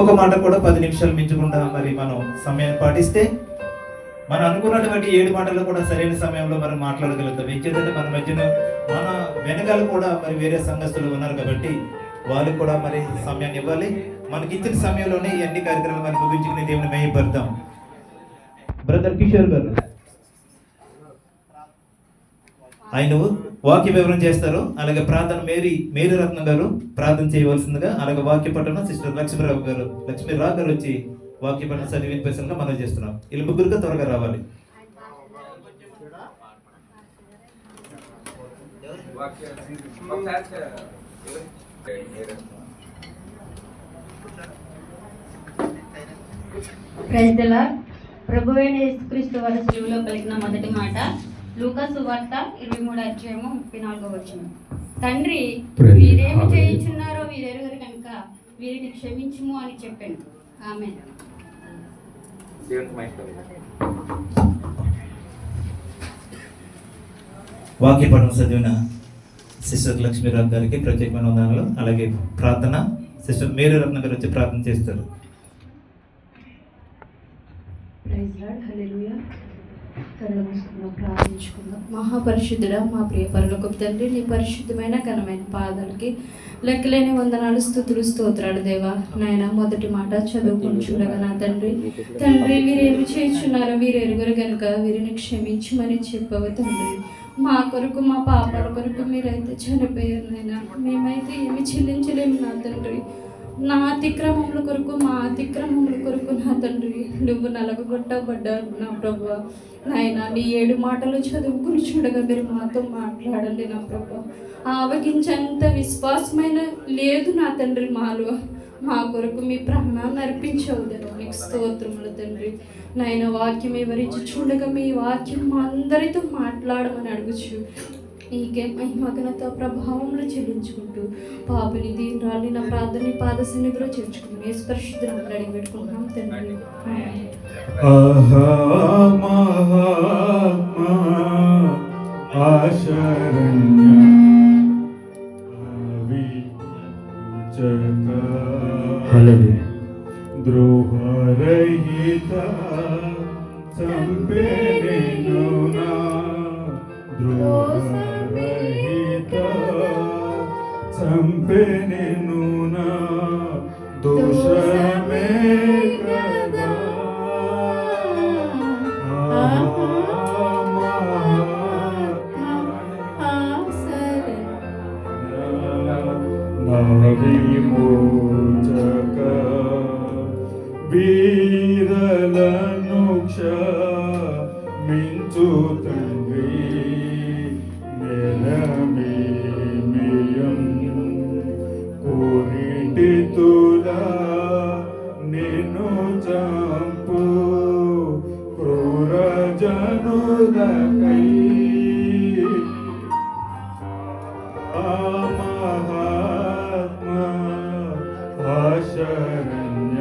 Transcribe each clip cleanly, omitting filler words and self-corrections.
ఒక మాట కూడా 10 నిమిషాలు మించకుండా మరి మనం సమయాన్ని పాటిస్తే మనం అనుకున్నటువంటి 7 మాటలు కూడా సరైన సమయంలో మనం మాట్లాడగలుగుతాం. ఏంటంటే మన మధ్యన మన వెనకాల కూడా మరి వేరే సంఘస్థులు ఉన్నారు కాబట్టి వాళ్ళు కూడా మరి సమయాన్ని ఇవ్వాలి. మనకి ఇచ్చిన సమయంలోనే ఈ అన్ని కార్యక్రమాలు మనం ముగించుకుని దేవుని మహిమపడతాం. బ్రదర్ కిషోర్ గారు ఆయన వాక్య వివరణ చేస్తారు. అలాగే ప్రార్థన మేరీ రత్నం గారు ప్రార్థన చేయవలసిందిగా, అలాగే వాక్య పట్టణం సిస్టర్ లక్ష్మీరావు గారు వచ్చి వాక్య పట్టణం చదివి వినిపించాలని మనం చేస్తున్నాం. వీళ్ళు ముగ్గురుగా త్వరగా రావాలి. Praise the lord. ప్రభువైన యేసుక్రీస్తు వారి శిలువలో పలికిన మొదటి మాట లూకా సువార్త 23:34. తండ్రి, వీరేమి చేయించున్నారో వీరెరుగరు కనుక వీరిని క్షమించుము అని చెప్పాను. ఆమేన్. వాక్య పఠనం చదివిన సిస్టర్ లక్ష్మీరావు గారికి ప్రత్యేకమైన వందనాలు. అలాగే ప్రార్థన సిస్టర్ మేరీ రత్న గారు వచ్చి ప్రార్థన చేస్తారు. Praise lord. హల్లెలూయా. కళ్ళు మూసుకుందాం, ప్రార్థించుకుందాం. మహాపరిశుద్ధుడా, మా ప్రియ పరలోకపు తండ్రి, నీ పరిశుద్ధమైన ఘనమైన పాదాలకి లెక్కలేని వందనాలు, స్తుతులు, స్తోత్రాలు దేవా. నాయన మొదటి మాట చదువుకుని చూడగా నా తండ్రి వీరేమి చేయించున్నారో వీరెరుగురు కనుక వీరిని క్షమించమని చెప్పవు తండ్రి. మా కొరకు మా పాపాల కొరకు మీరైతే చనిపోయారు నాయన. మేమైతే ఏమి చెల్లించలేము నా తండ్రి. నా అతిక్రమముల కొరకు మా అతిక్రమముల కొరకు నా తండ్రి నువ్వు నలగొట్టబడ్డావు నా ప్రభువా. నాయన నీ 7 మాటలు చదువుకుని చూడగా మీరు మాతో మాట్లాడండి నా ప్రభువా. ఆవగించేంత విశ్వాసమైన లేదు నా తండ్రి మాలో. మా కొరకు మీ ప్రాణాన్ని అర్పించవు దేవా. మీకు స్తోత్రములు తండ్రి. నాయన వాక్యం వివరించి చూడగా మీ వాక్యం మా అందరితో మాట్లాడమని అడుగుచు నీకే మహిమఘనత ప్రభావంలో చెల్లించుకుంటూ పాపని దీనిరాల్ని నా ప్రార్థన పాద సన్నిధిలో చేర్చుకుని యేసు పరిశుద్ధ అడిగి పెట్టుకుంటున్నాం తండ్రి. ద్రోహరహిత సంపేను నా ద్రోహరహిత సంపేను నా దోషమే కదా విమోచక వీరలను క్షమించు తండ్రి నెలమేయం కోరిటి తులా నిన్ను చంపు క్రూర జనులకై శరణ్య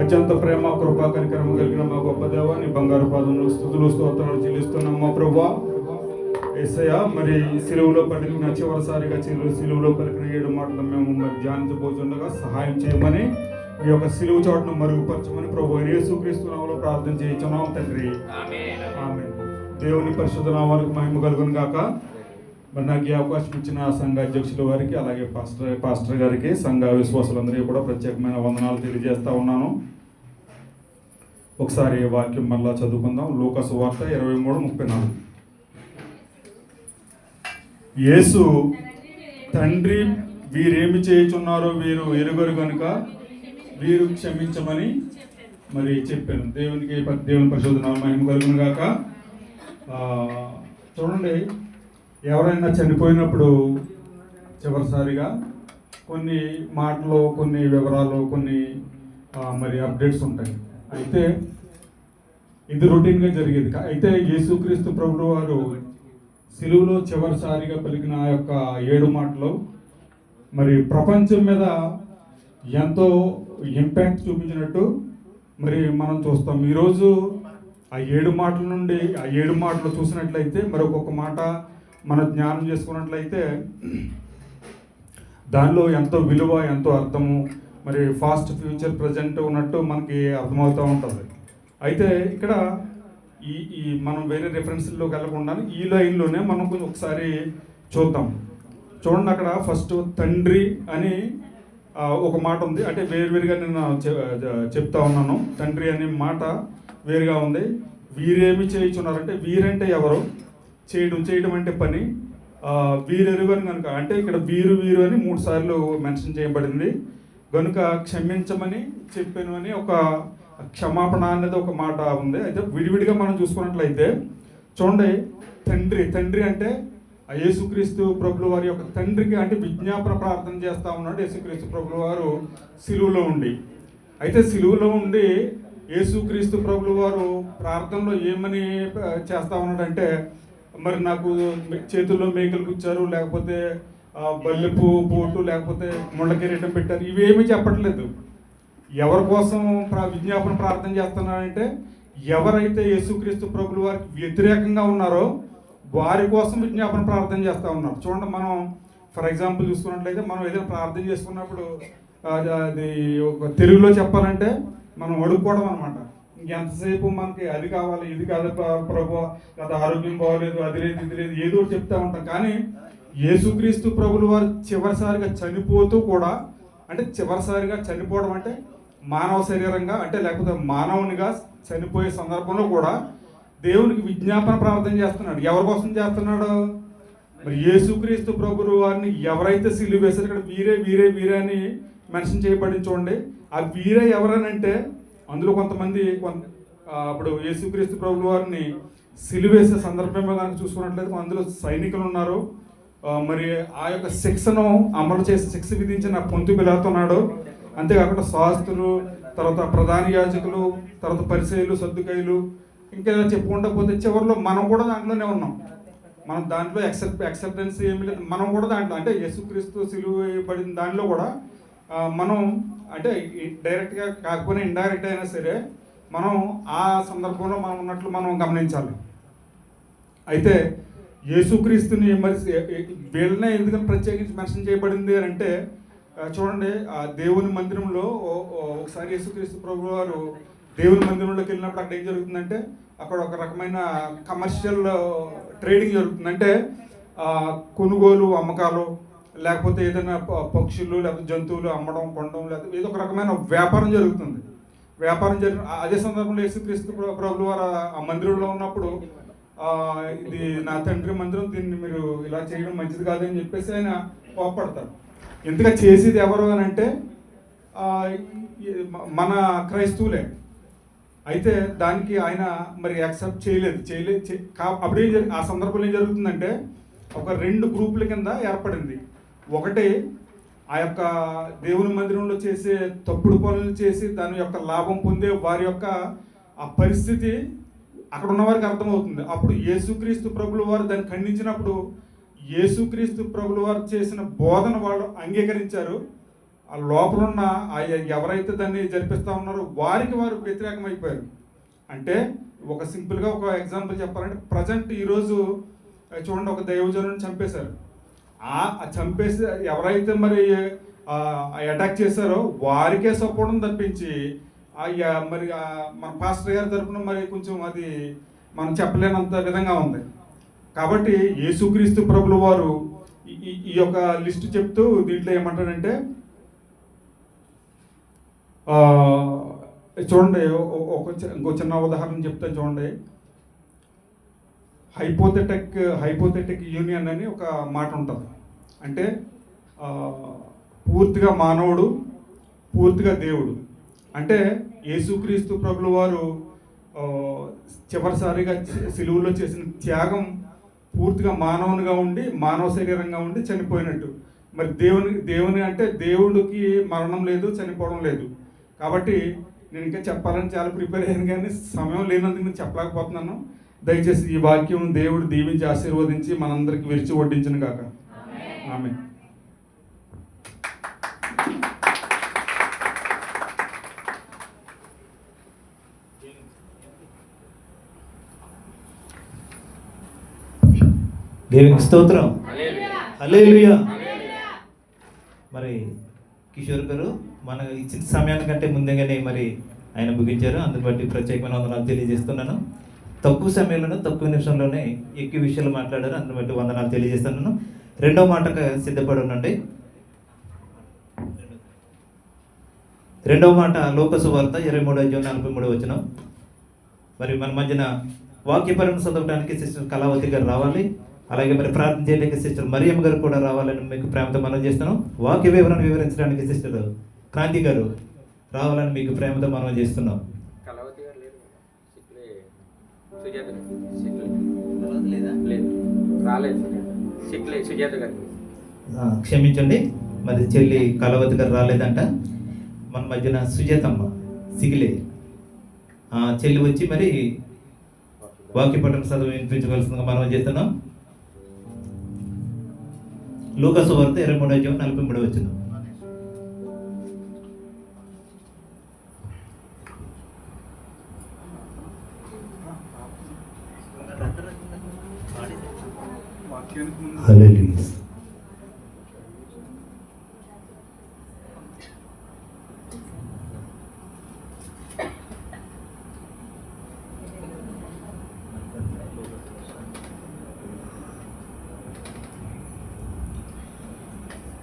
అత్యంత ప్రేమ కృపా కనికరము కలిగిన మా గొప్ప దేవ, నీ బంగారు పాదములు స్తుతులు స్తోత్రాలు చెల్లిస్తున్నాం మా ప్రభువా. యేసయ్యా, మరి సిలువలో పలికిన చివరిసారిగా సిలువలో పలికిన 7 మాటలు మేము మరి ధ్యానించబోతుండగా సహాయం చేయమని ఈ యొక్క సిలువ చోటును మరుగుపరచమని ప్రభు యేసుక్రీస్తు నామములో ప్రార్థన చేయించున్నాం తండ్రి. ఆమేన్. దేవుని పరిశుద్ధ నామానికి మహిమ కలుగును గాక. మరి నాకు ఈ అవకాశం ఇచ్చిన సంఘ అధ్యక్షుల వారికి, అలాగే పాస్టర్ గారికి, సంఘ విశ్వాసులందరికీ కూడా ప్రత్యేకమైన వందనాలు తెలియజేస్తా ఉన్నాను. ఒకసారి వాక్యం మళ్ళా చదువుకుందాం. లూకా సువార్త 23:34. యేసు, తండ్రి వీరేమి చేయుచున్నారో వీరు ఎరుగరు కనుక వీరు క్షమించమని మరి చెప్పాను. దేవుని పరిశుద్ధ నామమున మహిమ కలుగును గాక. చూడండి, ఎవరైనా చనిపోయినప్పుడు చివరిసారిగా కొన్ని మాటలు, కొన్ని వివరాలు, కొన్ని మరి అప్డేట్స్ ఉంటాయి. అయితే ఇది రొటీన్గా జరిగేది. అయితే యేసుక్రీస్తు ప్రభువు వారు సిలువలో చివరిసారిగా పలికిన ఆ యొక్క 7 మాటలు మరి ప్రపంచం మీద ఎంతో ఇంపాక్ట్ చూపించినట్టు మరి మనం చూస్తాం. ఈరోజు ఆ 7 మాటల నుండి ఆ 7 మాటలు చూసినట్లయితే మరి ఒక్కొక్క మాట మనం జ్ఞానం చేసుకున్నట్లయితే దానిలో ఎంతో విలువ, ఎంతో అర్థము, మరి ఫాస్ట్ ఫ్యూచర్ ప్రజెంట్ ఉన్నట్టు మనకి అర్థమవుతూ ఉంటుంది. అయితే ఇక్కడ ఈ మనం వేరే రెఫరెన్స్లోకి వెళ్ళకుండా ఈ లైన్లోనే మనం కొంచెం ఒకసారి చూద్దాం. చూడండి, అక్కడ ఫస్ట్ తండ్రి అని ఒక మాట ఉంది. అంటే వేరువేరుగా నేను చెప్తా ఉన్నాను. తండ్రి అనే మాట వేరుగా ఉంది. వీరేమి చేయుచున్నారంటే, వీరంటే ఎవరు, చేయడం అంటే పని, వీరెరుగు అని కనుక, అంటే ఇక్కడ వీరు అని 3 సార్లు మెన్షన్ చేయబడింది. కనుక క్షమించమని చెప్పాను అని ఒక క్షమాపణ అనేది ఒక మాట ఉంది. అయితే విడివిడిగా మనం చూసుకున్నట్లయితే చూడండి, తండ్రి అంటే యేసుక్రీస్తు ప్రభుల వారి యొక్క తండ్రికి అంటే విజ్ఞాపన ప్రార్థన చేస్తూ ఉన్నాడు యేసుక్రీస్తు ప్రభుల వారు సిలువలో ఉండి. అయితే సిలువలో ఉండి యేసుక్రీస్తు ప్రభుల వారు ప్రార్థనలో ఏమని చేస్తూ ఉన్నాడంటే, మరి నాకు చేతుల్లో మేకలు గుచ్చారు, లేకపోతే బల్లెపు పోటు, లేకపోతే ముళ్ళ కిరీటం పెట్టారు, ఇవేమీ చెప్పట్లేదు. ఎవరి కోసం విజ్ఞాపన ప్రార్థన చేస్తున్నారంటే, ఎవరైతే యేసుక్రీస్తు ప్రభుల వారికి వ్యతిరేకంగా ఉన్నారో వారి కోసం విజ్ఞాపన ప్రార్థన చేస్తూ ఉన్నారు. చూడండి, మనం ఫర్ ఎగ్జాంపుల్ చూసుకున్నట్లయితే మనం ఏదైనా ప్రార్థన చేసుకున్నప్పుడు అది ఒక తెలుగులో చెప్పాలంటే మనం అడుక్కోవడం అనమాట. ఎంతసేపు మనకి అది కావాలి, ఇది కాదు ప్రభు, అది ఆరోగ్యం బాగోలేదు, అది లేదు, ఇది లేదు, ఏదో ఒకటి చెప్తూ ఉంటాం. కానీ యేసుక్రీస్తు ప్రభులు వారు చివరిసారిగా చనిపోతూ కూడా, అంటే చివరిసారిగా చనిపోవడం అంటే మానవ శరీరంగా, అంటే లేకపోతే మానవునిగా చనిపోయే సందర్భంలో కూడా దేవునికి విజ్ఞాపన ప్రార్థన చేస్తున్నాడు. ఎవరి కోసం చేస్తున్నాడు? మరి యేసుక్రీస్తు ప్రభులు వారిని ఎవరైతే సిలువ వేశారో, ఇక్కడ వీరే అని మెన్షన్ చేయబడింది. చూడండి, ఆ వీరే ఎవరనంటే అందులో కొంతమంది అప్పుడు యేసుక్రీస్తు ప్రభుల వారిని సిలువ వేసే సందర్భంలో కనుక చూసుకున్నట్లయితే అందులో సైనికులు ఉన్నారు. మరి ఆ యొక్క శిక్షను అమలు చేసి శిక్ష విధించిన పొంతు పిలాతు ఉన్నాడు. అంతేకాకుండా శాస్త్రులు, తర్వాత ప్రధాన యాజకులు, తర్వాత పరిసయ్యులు, సద్దుకయ్యులు, ఇంకా ఇలా చెప్పుకుంటా పోతే చివరిలో మనం కూడా దాంట్లోనే ఉన్నాం. మనం దాంట్లో యాక్సెప్టెన్స్ ఏమి లేదు. మనం కూడా దాంట్లో, అంటే యేసుక్రీస్తు సిలువ వేయబడిన దానిలో కూడా మనం, అంటే డైరెక్ట్గా కాకపోయినా ఇండైరెక్ట్ అయినా సరే మనం ఆ సందర్భంలో మనం ఉన్నట్లు మనం గమనించాలి. అయితే యేసుక్రీస్తుని మరి వీళ్ళనే ఎందుకని ప్రత్యేకించి మెన్షన్ చేయబడింది అని అంటే, చూడండి, ఆ దేవుని మందిరంలో ఒకసారి యేసుక్రీస్తు ప్రభు వారు దేవుని మందిరంలోకి వెళ్ళినప్పుడు అక్కడ ఏం జరుగుతుందంటే, అక్కడ ఒక రకమైన కమర్షియల్ ట్రేడింగ్ జరుగుతుంది. అంటే కొనుగోలు, అమ్మకాలు, లేకపోతే ఏదైనా పక్షులు లేకపోతే జంతువులు అమ్మడం, కొనడం, లేకపోతే ఏదో ఒక రకమైన వ్యాపారం జరుగుతుంది. అదే సందర్భంలో యేసుక్రీస్తు ప్రభులు వారు ఆ మందిరంలో ఉన్నప్పుడు, ఇది నా తండ్రి మందిరం, దీన్ని మీరు ఇలా చేయడం మంచిది కాదని చెప్పేసి ఆయన కోపడతారు. ఎందుకు చేసేది ఎవరు అని అంటే మన క్రైస్తవులే. అయితే దానికి ఆయన మరి యాక్సెప్ట్ చేయలేదు. అప్పుడు ఆ సందర్భంలో ఏం జరుగుతుందంటే, ఒక 2 గ్రూపుల కింద ఏర్పడింది. ఒకటి ఆ యొక్క దేవుని మందిరంలో చేసే తప్పుడు పనులు చేసి దాని యొక్క లాభం పొందే వారి యొక్క ఆ పరిస్థితి అక్కడ ఉన్న వారికి అర్థమవుతుంది. అప్పుడు యేసుక్రీస్తు ప్రభులు వారు దాన్ని ఖండించినప్పుడు యేసుక్రీస్తు ప్రభులు వారు చేసిన బోధన వాళ్ళు అంగీకరించారు. ఆ లోపల ఉన్న ఎవరైతే దాన్ని జరిపిస్తూ ఉన్నారో వారికి వారు వ్యతిరేకమైపోయారు. అంటే ఒక సింపుల్గా ఒక ఎగ్జాంపుల్ చెప్పాలంటే, ప్రజెంట్ ఈరోజు చూడండి, ఒక దైవజనుని చంపేశారు. చంపేసి ఎవరైతే మరి అటాక్ చేశారో వారికే సపోర్ట్ తప్పించి మరి మన పాస్టర్ గారి తరఫున మరి కొంచెం అది మనం చెప్పలేనంత విధంగా ఉంది. కాబట్టి యేసుక్రీస్తు ప్రభులు వారు ఈ యొక్క లిస్ట్ చెప్తూ దీంట్లో ఏమంటాడంటే, చూడండి, ఇంకో చిన్న ఉదాహరణ చెప్తాను. చూడండి, హైపోథెటిక్ యూనియన్ అని ఒక మాట ఉంటుంది. అంటే పూర్తిగా మానవుడు, పూర్తిగా దేవుడు. అంటే యేసుక్రీస్తు ప్రభులు వారు చివరిసారిగా సిలువలో చేసిన త్యాగం పూర్తిగా మానవునిగా ఉండి, మానవ శరీరంగా ఉండి చనిపోయినట్టు. మరి దేవుని అంటే దేవుడికి మరణం లేదు, చనిపోవడం లేదు. కాబట్టి నేను ఇంకా చెప్పాలని చాలా ప్రిపేర్ అయ్యాను, కానీ సమయం లేనందుకు నేను చెప్పలేకపోతున్నాను. దయచేసి ఈ వాక్యం దేవుడు దీవించి ఆశీర్వదించి మనందరికి విరిచి వడ్డించును గాక. ఆమేన్. దేవునికి స్తోత్రం. హల్లెలూయా. మరి కిషోర్ గారు మన ఇచ్చిన సమయానికంటే ముందుగానే మరి ఆయన ముగించారు. అందుని బట్టి ప్రత్యేకమైన వందనాలు తెలియజేస్తున్నాను. తక్కువ సమయంలోనే తక్కువ నిమిషంలోనే ఎక్కువ విషయాలు మాట్లాడారు. అందుని బట్టి వందనాలు తెలియజేస్తున్నాను. రెండో మాటకు సిద్ధపడి ఉండండి. రెండవ మాట లోకసు వార్త 23:43. మరి మన మధ్యన వాక్యపరం చదవడానికి సిస్టర్ కళావతి గారు రావాలి. అలాగే మరి ప్రార్థన చేయడానికి సిస్టర్ మరియమ్మ గారు కూడా రావాలని మీకు ప్రేమతో మనం చేస్తున్నాం. వాక్య వివరణ వివరించడానికి సిస్టర్ క్రాంతి గారు రావాలని మీకు ప్రేమతో మనం చేస్తున్నాం. క్షమించండి, మరి చెల్లి కళావతి గారు రాలేదంట. మన మధ్యన సుజాతమ్మ సిగిలే చెల్లి వచ్చి మరి వాక్యపఠన చదువు వినిపించవలసిందిగా మనం చేస్తున్నాం. లూకాసు వార్త 23:43. హల్లెలూయా.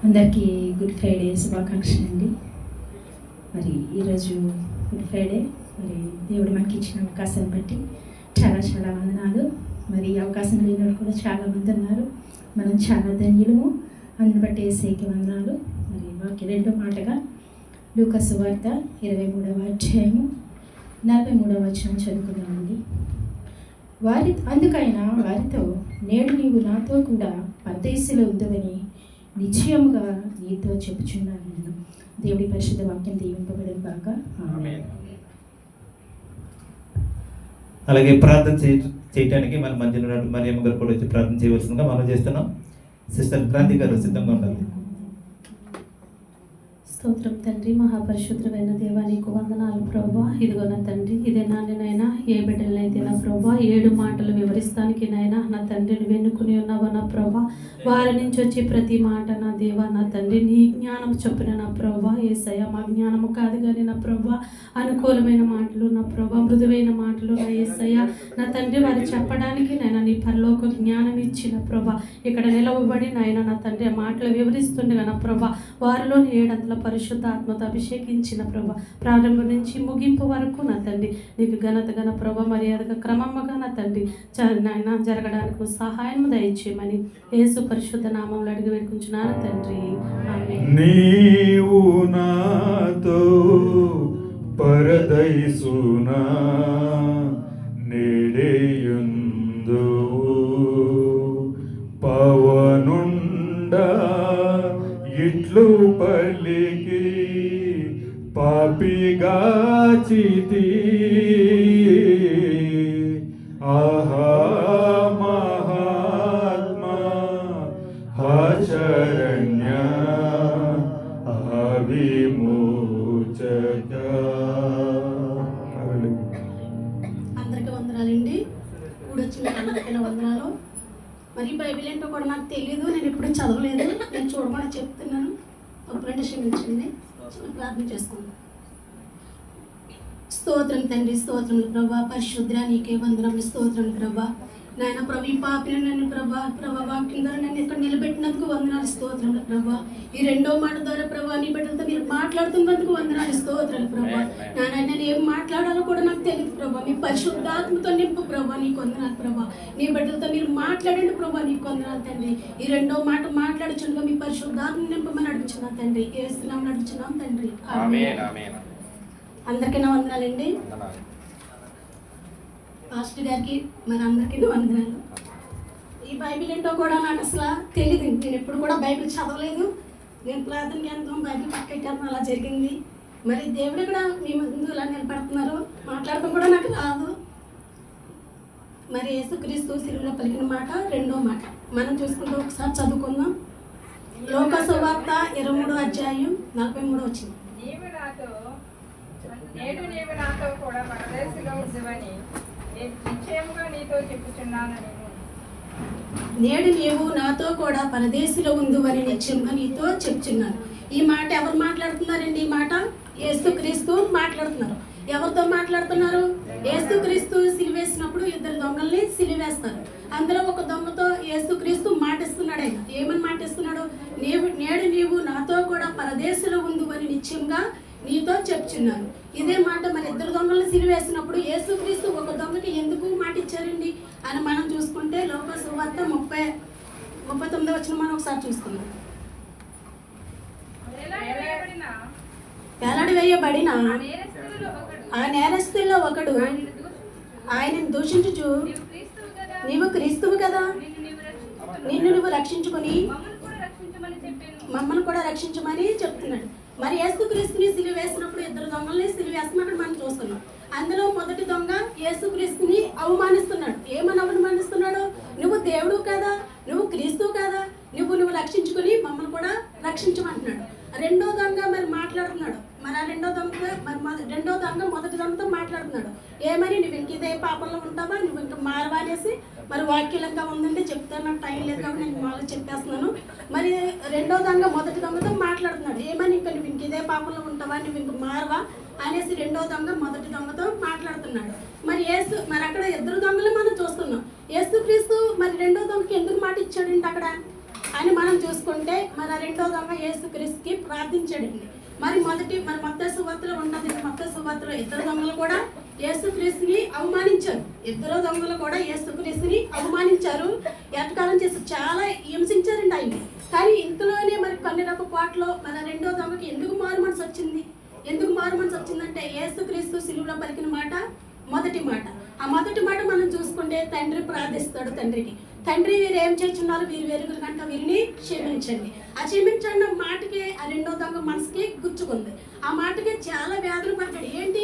అందరికీ గుడ్ ఫ్రైడే శుభాకాంక్షలు అండి. మరి ఈరోజు గుడ్ ఫ్రైడే. మరి దేవుడు మనకి ఇచ్చిన అవకాశాన్ని బట్టి చాలా చాలా వందనాలు. మరి ఈ అవకాశం లేని కూడా చాలామంది ఉన్నారు. మనం చాలా ధన్యులము. అందుని బట్టి యేసుకి వందనాలు. మరి వాక్య రెండో మాటగా లూకాసు వార్త 23:43 చదువుకుందామండి. అందుకైనా వారితో, నేడు నీవు నాతో కూడా పరదేశంలో ఉందని నిశ్చయముగా నీతో చెప్పుచున్నాను. దేవుడి పరిశుద్ధ వాక్యం దీవింపబడిన కాక ఆమేన్. అలాగే ప్రార్థన చేయడానికి మన మధ్యలో ఉన్నటువంటి మరియమ్మ గారు కూడా వచ్చి ప్రార్థన చేయవలసిందిగా మనం చేస్తున్నాం. సిస్టర్ క్రాంతి గారు సిద్ధంగా ఉండాలి. స్తోత్రం తండ్రి, మహాపరిశుద్ధమైన దేవా నీకు వందనాలు ప్రభా. ఇదిగో నా తండ్రి, ఇదే నాన్ననైనా ఏ బిడ్డలనైతే నా ప్రభా 7 మాటలు వివరిస్తానికి నైనా నా తండ్రిని వెన్నుకుని ఉన్నావు నా ప్రభా. వారి నుంచి వచ్చి ప్రతి మాట నా దేవా నా తండ్రి నీ జ్ఞానం చొప్పున నా ప్రభా. యేసయ్య మా జ్ఞానము కాదు కానీ నా ప్రభా అనుకూలమైన మాటలు నా ప్రభా, మృదువైన మాటలు నా యేసయ్య నా తండ్రి వారు చెప్పడానికి నైనా నీ పరలోక జ్ఞానం ఇచ్చిన ప్రభా. ఇక్కడ నిలవబడి నాయన నా తండ్రి ఆ మాటలు వివరిస్తుండగా నా ప్రభా వారిలోని 7 అంతల పరిశుద్ధ ఆత్మతో అభిషేకించిన ప్రభా. ప్రారంభం నుంచి ముగింపు వరకు నా తండ్రి నీకు ఘనతగా నా ప్రభా మర్యాదగా క్రమముగా నా తండ్రి నాయన జరగడానికి సహాయం దయచేయమని యేసు పరిశుద్ధ నామంలో అడిగి వేడుకుంటున్నాను తండ్రి. ఆమేన్. నీవు నాతో పరదైసునా నేడేయుందువు పవనుండా ఇట్లు పలికి పాపిగాచితి ఆహా మహాత్మా శరణ్య విమోచక. అందరికీ వందనాలండి. కూడొచ్చిన అందరికైనా వందనాలు. మరి బైబిల్ ఏంటో కూడా నాకు తెలియదు, నేను ఎప్పుడూ చదవలేదు. నేను చూడమని చెప్తున్నాను, తప్పులంటే క్షమించండి. ప్రార్థన చేసుకుందాం. స్తోత్రం తండ్రి, స్తోత్రములు ప్రభా. పరిశుద్ర నీకే వందనములు, స్తోత్రములు ప్రభా. నాయన ప్రభు ఈ పాపిని నన్ను ప్రభా వాక్యం ద్వారా నన్ను ఇక్కడ నిలబెట్టినందుకు వందనాలు, స్తోత్రములు ప్రభా. ఈ రెండో మాట ద్వారా ప్రభా నీ బిడ్డలతో మీరు మాట్లాడుతున్నందుకు వందనాలు, స్తోత్రాలు ప్రభా. నాయన నేను ఏం మాట్లాడాలో కూడా నాకు తెలియదు ప్రభా. మీ పరిశుద్ధాత్మతో నింపు ప్రభా, నీకు వందనాలు ప్రభా. నీ బిడ్డలతో మీరు మాట్లాడండి ప్రభా, నీకు వందనాలు తండ్రి. ఈ రెండో మాట మాట్లాడుచుండగా మీ పరిశుద్ధాత్మ నింపమని అడుగుచున్నాను తండ్రి. ఏస్తున్నామని అడుగుచున్నాం తండ్రి. అందరికైనా వందనాలండి. పాస్టర్ గారికి మరి అందరికీ వందనాలు. ఈ బైబిల్ ఏంటో కూడా నాకు అసలు తెలియదు. నేను ఎప్పుడు కూడా బైబిల్ చదవలేదు. నేను ప్రార్థన కేంద్రం బైబిల్ పక్కెట్టాను, అలా జరిగింది. మరి దేవుడు కూడా మీ ముందు ఇలా నిలబడుతున్నారు, మాట్లాడటం కూడా నాకు రాదు. మరి యేసుక్రీస్తు శిలువలో పలికిన మాట రెండో మాట మనం చూసుకుంటూ ఒకసారి చదువుకుందాం. లోకాసు వార్త 23:43 నేడు నీవు నాతో కూడా పరదేశంలో ఉండువని నిశ్చయముగా నీతో చెప్పుచున్నాను. నేను నేడు నీవు నాతో కూడా పరదేశిలో ఉందు అని నిత్యంగా నీతో చెప్తున్నాను. ఈ మాట ఎవరు మాట్లాడుతున్నారండి? ఈ మాట యేసుక్రీస్తు మాట్లాడుతున్నారు. ఎవరితో మాట్లాడుతున్నారు? యేసుక్రీస్తు సిలువేసినప్పుడు ఇద్దరు దొంగల్ని సిలువేస్తారు. అందులో ఒక దొంగతో యేసుక్రీస్తు మాటిస్తున్నాడు. ఆయన ఏమని మాటిస్తున్నాడు? నేడు నీవు నాతో కూడా పరదేశిలో ఉందు అని నిత్యంగా నీతో చెప్తున్నాను. ఇదే మాట మరి ఇద్దరు దొంగల్ని సిలువేసినప్పుడు యేసుక్రీస్తు ఒక దొంగకి ఎందుకు మాట ఇచ్చారండి అని మనం చూసుకుంటే లోక సువార్త 39 వచ్చిన మనం ఒకసారి చూసుకుందాం. వేలాడి వేయబడిన ఆ నేరస్తుల్లో ఒకడు ఆయనను దూషించుచు, నీవు క్రీస్తువు కదా, నిన్ను నువ్వు రక్షించుకొని మమ్మల్ని కూడా రక్షించమని చెప్తున్నాడు. మరి యేసుక్రీస్తుని సిలువేసినప్పుడు ఇద్దరు దొంగల్ని సిలువేస్తున్నట్టు మనం చూస్తున్నాం. అందులో మొదటి దొంగ యేసుక్రీస్తుని అవమానిస్తున్నాడు. ఏమని అవమానిస్తున్నాడు? నువ్వు దేవుడు కదా, నువ్వు క్రీస్తువు కదా, నువ్వు రక్షించుకొని మమ్మల్ని కూడా రక్షించమంటున్నాడు. రెండో దొంగ మరి మాట్లాడుతున్నాడు. మరి ఆ రెండో దొంగ మొదటి దొంగతో మాట్లాడుతున్నాడు. ఏమని? నువ్వు ఇంక ఇదే పాపంలో ఉంటావా, నువ్వు ఇంకా మారవా అనేసి మరి వాక్యంగా ఉందంటే చెప్తాను, నాకు టైం లేదు కాబట్టి నేను మామూలుగా చెప్పేస్తున్నాను. మరి రెండో దొంగ మొదటి దొంగతో మాట్లాడుతున్నాడు. ఏమని? ఇంకా నువ్వు ఇంక ఇదే పాపంలో ఉంటావా, నువ్వు ఇంక మారవా అనేసి రెండో దొంగ మొదటి దొంగతో మాట్లాడుతున్నాడు. మరి అక్కడ ఇద్దరు దొంగలు మనం చూస్తున్నాం. యేసుక్రీస్తు మరి రెండో దొంగకి ఎందుకు మాట ఇచ్చాడండి అక్కడ అని మనం చూసుకుంటే మరి ఆ రెండో దొంగ యేసుక్రీస్తుకి ప్రార్థించాడండి. మరి మత్తయి సువార్తలో ఉన్నది. మత్తయి సువార్తలో ఇద్దరు దొంగలు కూడా యేసుక్రీస్తుని అవమానించారు. ఇద్దరు దొంగలు కూడా యేసుక్రీస్తుని అవమానించారు. ఎటకాలం చేసి చాలా హింసించారండి ఆయన్ని. కానీ ఇంతలోనే మరి కన్నెరపు పాటలో మన రెండో దొంగకి ఎందుకు మారు మనసు వచ్చింది? ఎందుకు మారు మనసు వచ్చిందంటే యేసుక్రీస్తు సిలువలో పలికిన మాట మొదటి మాట. ఆ మొదటి మాట మనం చూసుకుంటే తండ్రి ప్రార్థిస్తాడు తండ్రికి, తండ్రి వీరు ఏం చేస్తున్నారు, వీరు వెరుగురు కనుక వీరిని క్షమించండి. ఆ క్షమించండి మాటకి ఆ రెండో దొంగ మనసుకి గుచ్చుకుంది. ఆ మాటకి చాలా వ్యాధులు పడ్డాడు. ఏంటి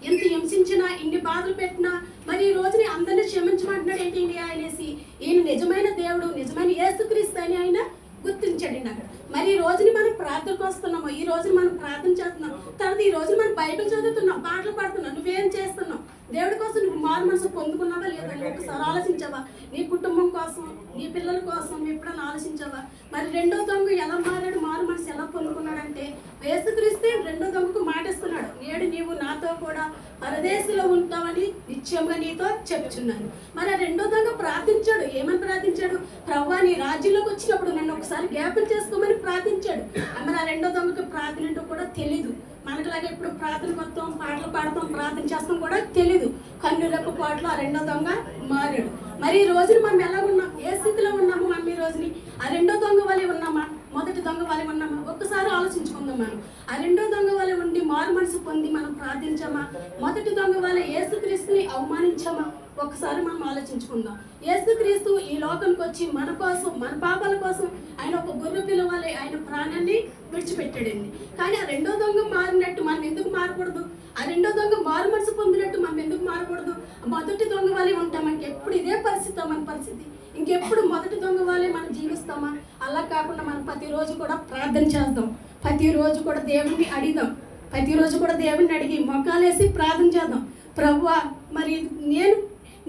ఎంత హింసించినా, ఇన్ని బాధలు పెట్టినా మరి ఈ రోజుని అందరినీ క్షమించమంటున్నాడు ఏంటి అనేసి ఈయన నిజమైన దేవుడు, నిజమైన యేసుక్రీస్తు అని ఆయన గుర్తించాడండి అక్కడ. మరి ఈ రోజుని మనం ప్రార్థనకు వస్తున్నాము, ఈ రోజుని మనం ప్రార్థన చేస్తున్నాం, తర్వాత ఈ రోజు మనం బైబిల్ చదువుతున్నాం, పాటలు పాడుతున్నాం. నువ్వేం చేస్తున్నావు? దేవుడి కోసం నువ్వు మారు మనసు పొందుకున్నావా లేదా? ఒకసారి ఆలోచించావా? నీ కుటుంబం కోసం, నీ పిల్లల కోసం ఎప్పుడైనా ఆలోచించావా? మరి రెండో దొంగ ఎలా మారాడు, మారు మనసు ఎలా పొందుకున్నాడంటే యేసుక్రీస్తు రెండో దొంగకు మాటిస్తున్నాడు. నేడు నీవు నాతో కూడా పరదేశంలో ఉంటావని నిత్యంగా నీతో చెప్తున్నాను. మరి ఆ రెండో దొంగ ప్రార్థించాడు. ఏమని ప్రార్థించాడు? ప్రభువా నీ రాజ్యంలోకి వచ్చినప్పుడు నన్ను ఒకసారి జ్ఞాపకం చేసుకోమని ప్రార్థించాడు. మరి ఆ రెండో దొంగకి ప్రార్థన ఏంటో కూడా తెలీదు. మనకులాగా ఇప్పుడు ప్రార్థన మొత్తం పాటలు పాడతాం, ప్రార్థన చేస్తాం కూడా తెలీదు. కన్నురెప్ప పాటలు ఆ రెండో దొంగ మారాడు. మరి ఈ రోజున మనం ఎలా ఉన్నాం, ఏ స్థితిలో ఉన్నాము మనం ఈ రోజుని? ఆ రెండో దొంగ వలె ఉన్నామా, మొదటి దొంగ వలె ఉన్నామా? ఒక్కసారి ఆలోచించుకుందాం. మనం ఆ రెండో దొంగ వలె ఉండి మారు మనసు పొంది మనం ప్రార్థించామా? మొదటి దొంగ వలె యేసుక్రీస్తుని అవమానించామా? ఒక్కసారి మనం ఆలోచించుకుందాం. యేసుక్రీస్తు ఈ లోకానికి వచ్చి మన కోసం, మన పాపాల కోసం ఆయన ఒక గొర్రె పిల్లవాలే ఆయన ప్రాణాన్ని విడిచిపెట్టాడండి. కానీ ఆ రెండో దొంగ మారినట్టు మనం ఎందుకు మారకూడదు? ఆ రెండో దొంగ మారు మనసు పొందినట్టు మనం ఎందుకు మారకూడదు? మొదటి దొంగ వాళ్ళే ఉంటాం. మనకి ఎప్పుడు ఇదే పరిస్థితి, మన పరిస్థితి ఇంకెప్పుడు మొదటి దొంగ వాళ్ళే మనం జీవిస్తామా? అలా కాకుండా మనం ప్రతిరోజు కూడా ప్రార్థన చేద్దాం, ప్రతిరోజు కూడా దేవుడిని అడిగిదాం, ప్రతిరోజు కూడా దేవుడిని అడిగి మొక్కాలేసి ప్రార్థన చేద్దాం. ప్రభువా మరి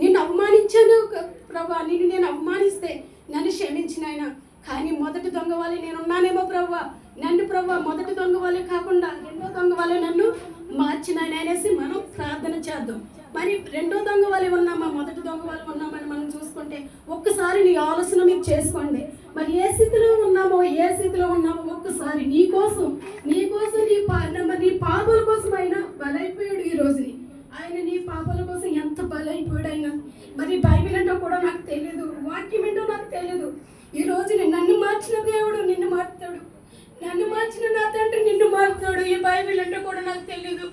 నిన్ను అవమానించాను ప్రభువా, నేను అవమానిస్తే నన్ను క్షమించిన ఆయన. కానీ మొదటి దొంగ వాళ్ళే నేను ఉన్నానేమో ప్రభువా, నన్ను ప్రభువా మొదటి దొంగ వాళ్ళే కాకుండా రెండో దొంగ వాళ్ళే నన్ను మార్చిన ఆయన అనేసి మనం ప్రార్థన చేద్దాం. మరి రెండో దొంగ వాళ్ళే ఉన్నామా, మొదటి దొంగ వాళ్ళు ఉన్నామని మనం చూసుకుంటే ఒక్కసారి నీ ఆలోచన మీరు చేసుకోండి. మరి ఏ స్థితిలో ఉన్నామో ఒక్కసారి నీ పాపాల కోసం అయినా బలైపోయాడు. ఈ రోజుని ఆయన నీ పాపాల కోసం ఎంత బలైపోయాడు ఆయన. మరి బైబిల్ ఏంటో కూడా నాకు తెలియదు, వాక్యం ఏంటో నాకు తెలియదు. ఈ రోజు నన్ను మార్చిన దేవుడు నిన్ను మారుతాడు, నన్ను మార్చిన నా తండ్రి నిన్ను మారుతాడు. ఈ బైబిల్ ఏంటో కూడా నాకు తెలియదు.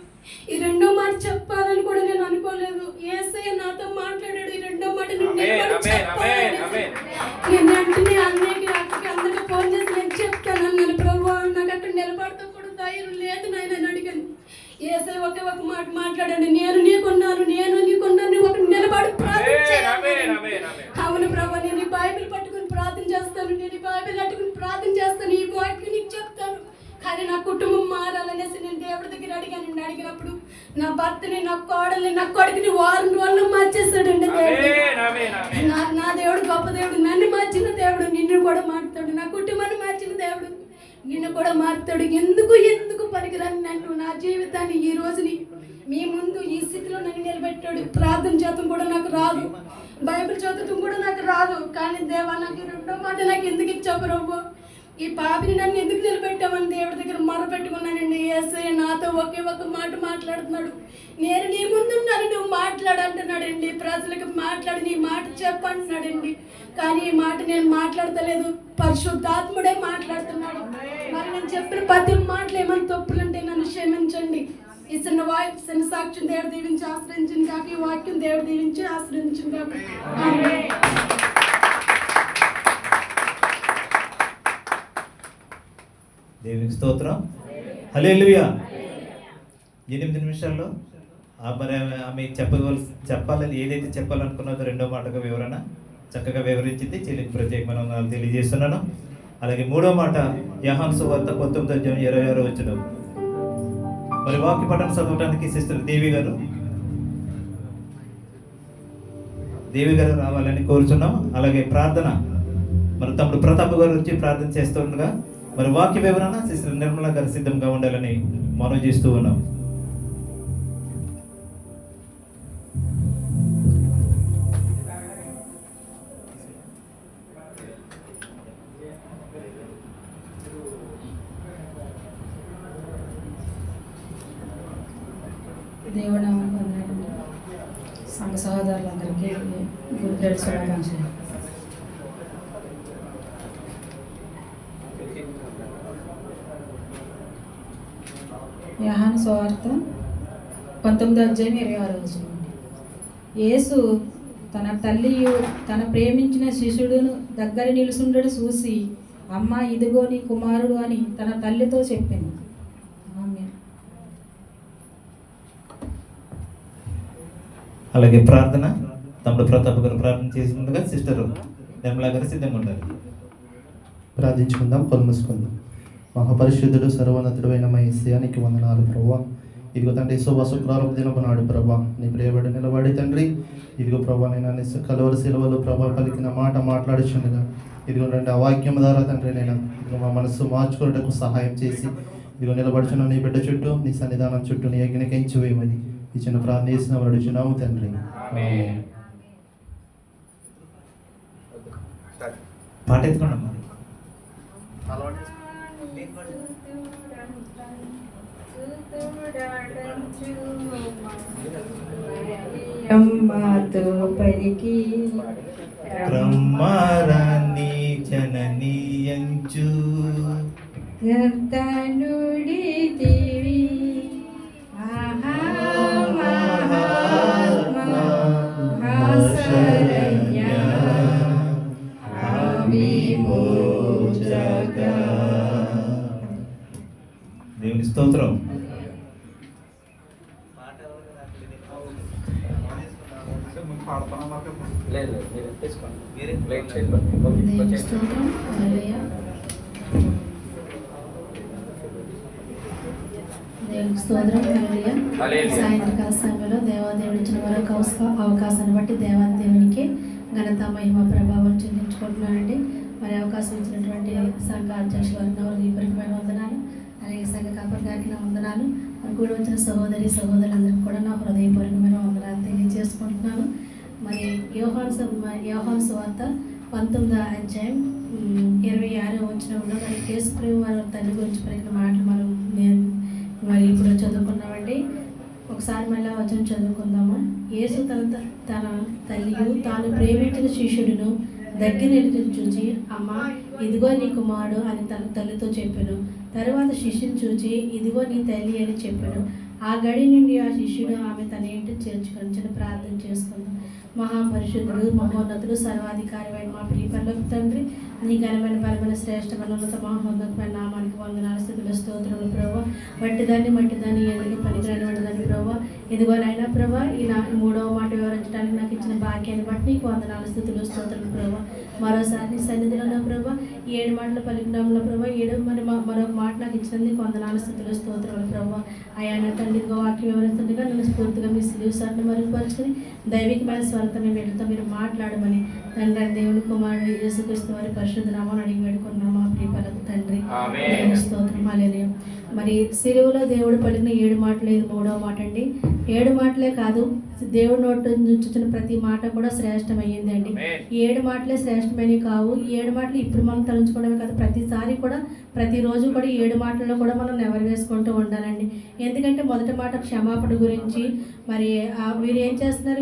ఈ రెండో మాట చెప్పాలని కూడా నేను అనుకోలేదు. యేసయ్య నాతో మాట్లాడాడు. ఈ రెండో మాట నేను వెంటనే అన్నయ్యకి అక్కకి అందరికీ ఫోన్ చేసి నేను చెప్తాను అన్నాను. ప్రభువా నాకు అక్కడ నిలబడతా కూడా ధైర్యం లేదు నాయన అడిగాను. యేసయ్య ఒకే ఒక మాట మాట్లాడాడు, నేను నీకున్నాను నువ్వు అక్కడ నిలబడి ప్రార్థన. అవును ప్రభువా, నేను ఈ బైబిల్ పట్టుకుని ప్రార్థన చేస్తాను, నేను ఈ బైబిల్ పట్టుకుని ప్రార్థన నా భర్తని, నా కోడల్ని, నా కొడుకుని వారం రోజుల్లో మార్చేస్తాడండి దేవుడు. నా దేవుడు గొప్ప దేవుడు. నన్ను మార్చిన దేవుడు నిన్ను కూడా మారుతాడు. నా కుటుంబాన్ని మార్చిన దేవుడు నిన్ను కూడా మారుతాడు. ఎందుకు పనికిరాని నన్ను, నా జీవితాన్ని ఈ రోజుని మీ ముందు ఈ స్థితిలో నన్ను నిలబెట్టాడు. ప్రార్థన చేతం కూడా నాకు రాదు, బైబిల్ చదవటం కూడా నాకు రాదు. కానీ దేవా, నాకు రెండో మాట నాకు ఎందుకు ఇచ్చావు ప్రభు? ఈ పాపిని నన్ను ఎందుకు నిలబెట్టామని దేవుడి దగ్గర మొరపెట్టుకున్నానండి. యేసయ్య నాతో ఒకే ఒక మాట మాట్లాడుతున్నాడు. నేను నీ ముందున్నాను, నువ్వు మాట్లాడంటున్నాడండి. ప్రజలకు మాట్లాడి నీ మాట చెప్పంటున్నాడండి. కానీ ఈ మాట నేను మాట్లాడతలేదు, పరిశుద్ధాత్ముడే మాట్లాడుతున్నాడు. మరి నేను చెప్పిన ప్రతి మాటలు ఏమైనా తప్పులుంటే నన్ను క్షమించండి. ఈ చిన్న సాక్ష్యం దేవుడు దీవించి ఆశ్రయించింది కాక, ఈ వాక్యం దేవుడు దీవించి ఆశ్రయించింది కాక. దేవునికి స్తోత్రం. హల్లెలూయా. 8 నిమిషాల్లో మరి ఆమె చెప్పాలని ఏదైతే చెప్పాలనుకున్నదో రెండో మాటగా వివరణ చక్కగా వివరించింది. చెల్లికి ప్రత్యేకమైన వందనాలు తెలియజేస్తున్నాను. అలాగే మూడో మాట యోహాను సువార్త 19:26 మరి వాక్య పఠనం చదవడానికి సిస్టర్ దేవి గారు రావాలని కోరుచున్నాం. అలాగే ప్రార్థన మరి తమ్ముడు ప్రతాప్ గారు వచ్చి ప్రార్థన చేస్తుండగా మరి వాక్య వివరణ సిస్టర్ నిర్మల గారు సిద్ధంగా ఉండాలని మనవి చేస్తూ ఉన్నాం. దేవుడు నామమున వందనాలు. సంఘ సహోదరులందరికీ గుడ్ ఫ్రైడే శుభాకాంక్షలు. యోహాను సువార్త 19:26. యేసు తన తల్లియు తన ప్రేమించిన శిష్యుడును దగ్గర నిలుసుండడు చూసి, అమ్మ ఇదిగో నీ కుమారుడు అని తన తల్లితో చెప్పింది. అలాగే ప్రార్థన తమ్ముడు ప్రతాప్ గారు ప్రార్థన చేసినట్టుగా సిస్టర్ నిర్మలా గారు సిద్ధంగా ఉండాలి. ప్రార్థించుకుందాం, కళ్ళు మూసుకుందాం. మహాపరిశుద్ధుడు సర్వోన్నతుడైన మా యేసయ్య నీకు వందనాలు ప్రభువా. ఇదిగో తండ్రి శుక్రవారం దినపు నాడు ప్రభా నీ ప్రియబడి నిలబడి తండ్రి ఇదిగో ప్రభా నేను కలవరి సెలవులు ప్రభా పలికిన మాట మాట్లాడుచుండగా ఇదిగో రండి ఆ వాక్యం ద్వారా తండ్రి నేను ఇదిగో మా మనస్సు మార్చుకున్నటకు సహాయం చేసి ఇదిగో నిలబడుచున్న నీ బిడ్డ చుట్టూ నీ సన్నిధానం చుట్టూ నీ అగ్నికించి వేయమని ఇచ్చిన ప్రార్థన చేసిన అడుగుచున్నాము తండ్రి. పాట ఎత్తుకోండి. అమ్మతో పలికి బ్రహ్మారాన్ని జననీయంచు కర్తనుడి దేవి ఆహా దేవుని స్తోత్రం. దేవుని స్తోత్రం. హల్లెలూయా. దేవునికి స్తోత్రం. హల్లెలూయా. సాయంత్రకాల సమయంలో దేవాదేవుడు ఇచ్చిన మరొక అవకాశాన్ని బట్టి దేవాదేవునికి ఘనత మహిమ ప్రభావం చెల్లించుకుంటున్నానండి. మరి అవకాశం ఇచ్చినటువంటి సంఘ అధ్యక్షుల దీపరికమైన వందనాలు, అలాగే సంఘ కాపర్ గారికి నా వందనాలు, మరి కూడా వచ్చిన సహోదరులందరికీ కూడా నా హృదయపూర్వకమైన వందనాలు తెలియజేసుకుంటున్నాను. మరి యోహాను సువార్త 19:26 మరి యేసుప్రభువు వారి తల్లి గురించి పలికిన మాటలు మనం మరి ఇప్పుడు చదువుకున్నామండి. ఒకసారి మళ్ళీ వచనం చదువుకుందాము. యేసు తన తల్లియు తాను ప్రేమించిన శిష్యుడును దగ్గర చూచి, అమ్మ ఇదిగో నీ కుమారుడు అని తన తల్లితో చెప్పాను. తరువాత శిష్యుని చూచి, ఇదిగో నీ తల్లి అని చెప్పాను. ఆ గడి నుండి ఆ శిష్యుడు ఆమె తన ఇంటి చేర్చుకొని ప్రార్థన చేసుకుంది. మహాపరిశుద్ధుడు మహోన్నతుడు సర్వాధికారమైన మా ప్రియపరలోక తండ్రి, నీ ఘనమైన బలమైన శ్రేష్టమైన ఉన్నత మహోన్నతమైన నామానికి వందనాలు స్తుతులు స్తోత్రములు ప్రభువా. మట్టిదాన్ని ఎదుగు పనికిరాని వంటిదాన్ని ప్రభువా, ఇదిగోనైనా ప్రభా మూడవ మాట వివరించడానికి నాకు ఇచ్చిన భాగ్యాన్ని బట్టి నీకు వందనాలు స్తుతులు స్తోత్రాలు ప్రభా. మరోసారి నీ సన్నిధిలో ప్రభా 7 మాటలు పలికినాంలో ప్రభా 7 మరొక మాట నాకు ఇచ్చినందుకు వందనాలు స్తుతులు స్తోత్రాలు ప్రభా. అయ్యా తండ్రి వాక్యం వివరిస్తుండగా నన్ను స్ఫూర్తిగా మీ సిలువుసాన్ని మరుగుపరుచుకొని దైవికమైన స్వరంతో మేము వీళ్ళతో మీరు మాట్లాడమని తండ్రి దేవుని కుమారుడు యేసుక్రీస్తు వారి పరిశుద్ధ నామమున అడిగి వేడుకున్నాము మా ప్రియ పరమ తండ్రి. దేవుని స్తోత్రం హల్లెలూయా. మరి సిలువలో దేవుడు పలికిన 7 మాటలు ఇది 3వ మాట అండి. 7 మాటలే కాదు, దేవుడి నోటి నుంచి వచ్చిన ప్రతి మాట కూడా శ్రేష్టమైంది అండి. 7 మాటలే శ్రేష్టమైనవి కావు. ఈ 7 మాటలు ఇప్పుడు మనం తలుచుకోవడమే కాదు, ప్రతిసారి కూడా ప్రతిరోజు కూడా 7 మాటల్లో కూడా మనం నెవరు వేసుకుంటూ ఉండాలండి. ఎందుకంటే మొదటి మాట క్షమాపణ గురించి, మరి వీరు ఏం చేస్తున్నారు,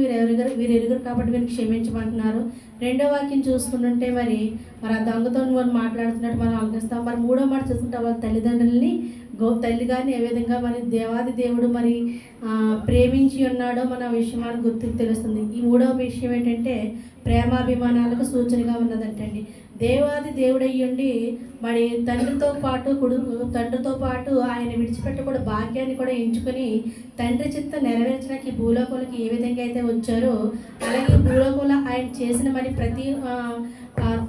వీరు ఎరుగురు కాబట్టి వీరికి క్షమించమంటున్నారు. రెండో వాక్యం చూసుకుంటుంటే మరి ఆ దొంగతో మనం మాట్లాడుతున్నట్టు మనం ఆలోచిస్తాం. మరి 3వ మాట చూసుకుంటే వాళ్ళ తల్లిదండ్రులని తల్లి గారిని ఏ విధంగా మరి దేవాది దేవుడు మరి ప్రేమించి ఉన్నాడో మన విషయం మనకు గుర్తుకు తెలుస్తుంది. ఈ 3వ విషయం ఏంటంటే ప్రేమాభిమానాలకు సూచనగా ఉన్నదంటండి. దేవాది దేవుడయ్యుండి మరి తండ్రితో పాటు ఆయన విడిచిపెట్టకూడ భాగ్యాన్ని కూడా ఎంచుకొని తండ్రి చిత్తం నెరవేర్చడానికి ఈ భూలోకంలోకి ఏ విధంగా అయితే వచ్చారో అలాగే భూలోకంలో ఆయన చేసిన మరి ప్రతి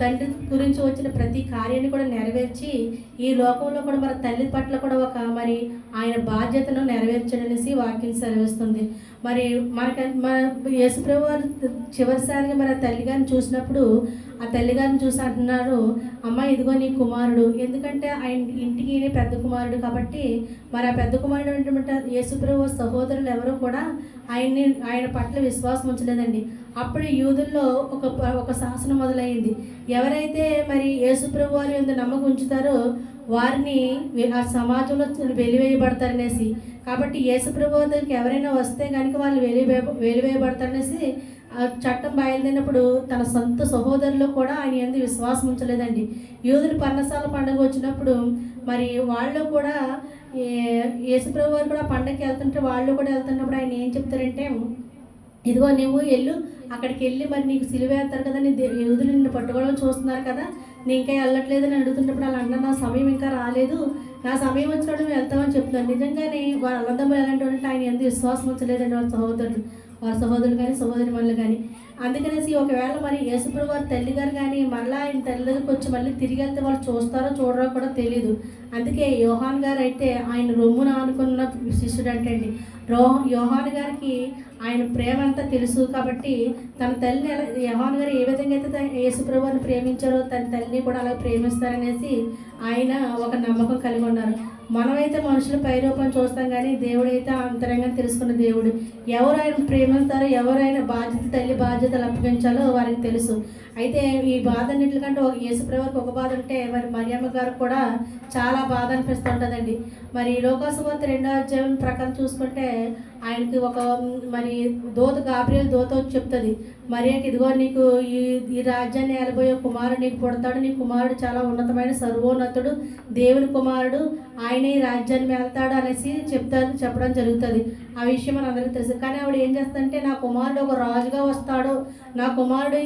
తండ్రి గురించి వచ్చిన ప్రతి కార్యాన్ని కూడా నెరవేర్చి ఈ లోకంలో కూడా మన తల్లి పట్ల కూడా ఒక మరి ఆయన బాధ్యతను నెరవేర్చడనేసి వాక్యం సెలవిస్తుంది. మరి మన యేసుప్రభు వారు చివరిసారిగా మరి ఆ తల్లిగారిని చూసినప్పుడు ఆ తల్లిగారిని చూసి అంటున్నారు, అమ్మ ఇదిగో నీ కుమారుడు. ఎందుకంటే ఆయన ఇంటికి పెద్ద కుమారుడు కాబట్టి మరి ఆ పెద్ద కుమారుడు అంటే యేసుప్రభు సహోదరులు ఎవరు కూడా ఆయన పట్ల విశ్వాసం ఉంచలేదండి. అప్పుడు యూదుల్లో ఒక శాసనం మొదలైంది. ఎవరైతే మరి యేసుప్రభు వారి మీద నమ్మకం ఉంచుతారో వారిని ఆ సమాజంలో వెలివేయబడతారనేసి, కాబట్టి యేసుప్రభు దగ్గరికి ఎవరైనా వస్తే కనుక వాళ్ళు వెలివేయబడతారనేసి చట్టం బయలుదేరినప్పుడు తన సొంత సహోదరులు కూడా ఆయన యందు విశ్వాసం ఉంచలేదండి. యూదులు పర్ణశాల పండుగ వచ్చినప్పుడు మరి వాళ్ళు కూడా యేసుప్రభు వారు కూడా పండగకి వెళ్తుంటే వాళ్ళు కూడా వెళ్తున్నప్పుడు ఆయన ఏం చెప్తారంటే, ఇదిగో నువ్వు వెళ్ళు, అక్కడికి వెళ్ళి మరి నీకు సిలువ వేస్తారు కదా, నీ యూదులు నిన్ను పట్టుకోవడం చూస్తున్నారు కదా, నీ ఇంకా వెళ్ళట్లేదు అని అడుగుతున్నప్పుడు వాళ్ళు అన్న నా సమయం ఇంకా రాలేదు, నా సమయం వచ్చినప్పుడు మేము వెళ్తామని చెప్తున్నాను. నిజంగానే వాళ్ళ అల్లదమ్ములు ఎలాంటి అంటే ఆయన ఎందుకు విశ్వాసం ఉంచలేదండి వారి సహోదరులు కానీ సహోదరి మనులు కానీ. అందుకనేసి ఒకవేళ మరి యేసుప్రభు వారి తల్లిగారు కానీ మళ్ళీ ఆయన తల్లి దగ్గరికి వచ్చి మళ్ళీ తిరిగి వెళ్తే వాళ్ళు చూస్తారో చూడరో కూడా తెలియదు. అందుకే యోహాన్ గారు అయితే ఆయన రొమ్మున అనుకున్న శిష్యుడు అంటే అండి. యోహాన్ గారికి ఆయన ప్రేమ అంతా తెలుసు కాబట్టి తన తల్లిని యోహాన్ గారు ఏ విధంగా అయితే యేసుప్రభుని ప్రేమించారో తన తల్లిని కూడా అలా ప్రేమిస్తారనేసి ఆయన ఒక నమ్మకం కలిగి ఉన్నారు. మనమైతే మనుషుల పైరూపం చూస్తాం కానీ దేవుడైతే అంతరంగా తెలుసుకున్న దేవుడు. ఎవరు ఆయన ప్రేమిస్తారో ఎవరైనా తల్లి బాధ్యతలు అప్పగించాలో వారికి తెలుసు. అయితే ఈ బాధ అన్నింటికంటే యేసుప్రభుకి ఒక బాధ ఉంటే మరి మరియమ్మ గారు కూడా చాలా బాధ అనిపిస్తుంటుందండి. మరి లోకాసువార్త 2వ అధ్యాయం ప్రకారం చూసుకుంటే ఆయనకి ఒక మరి గాబ్రియల్ దూత వచ్చి చెప్తుంది, మరియకి ఇదిగో నీకు ఈ రాజ్యాన్ని ఏలబోయే కుమారుడు నీకు పుడతాడు, నీ కుమారుడు చాలా ఉన్నతమైన సర్వోన్నతుడు దేవుని కుమారుడు, ఆయన ఈ రాజ్యాన్ని వెళ్తాడు అనేసి చెప్పడం జరుగుతుంది. ఆ విషయం మన అందరికీ తెలుసు. కానీ ఆవిడ ఏం చేస్తుందంటే నా కుమారుడు ఒక రాజుగా వస్తాడు, నా కుమారుడు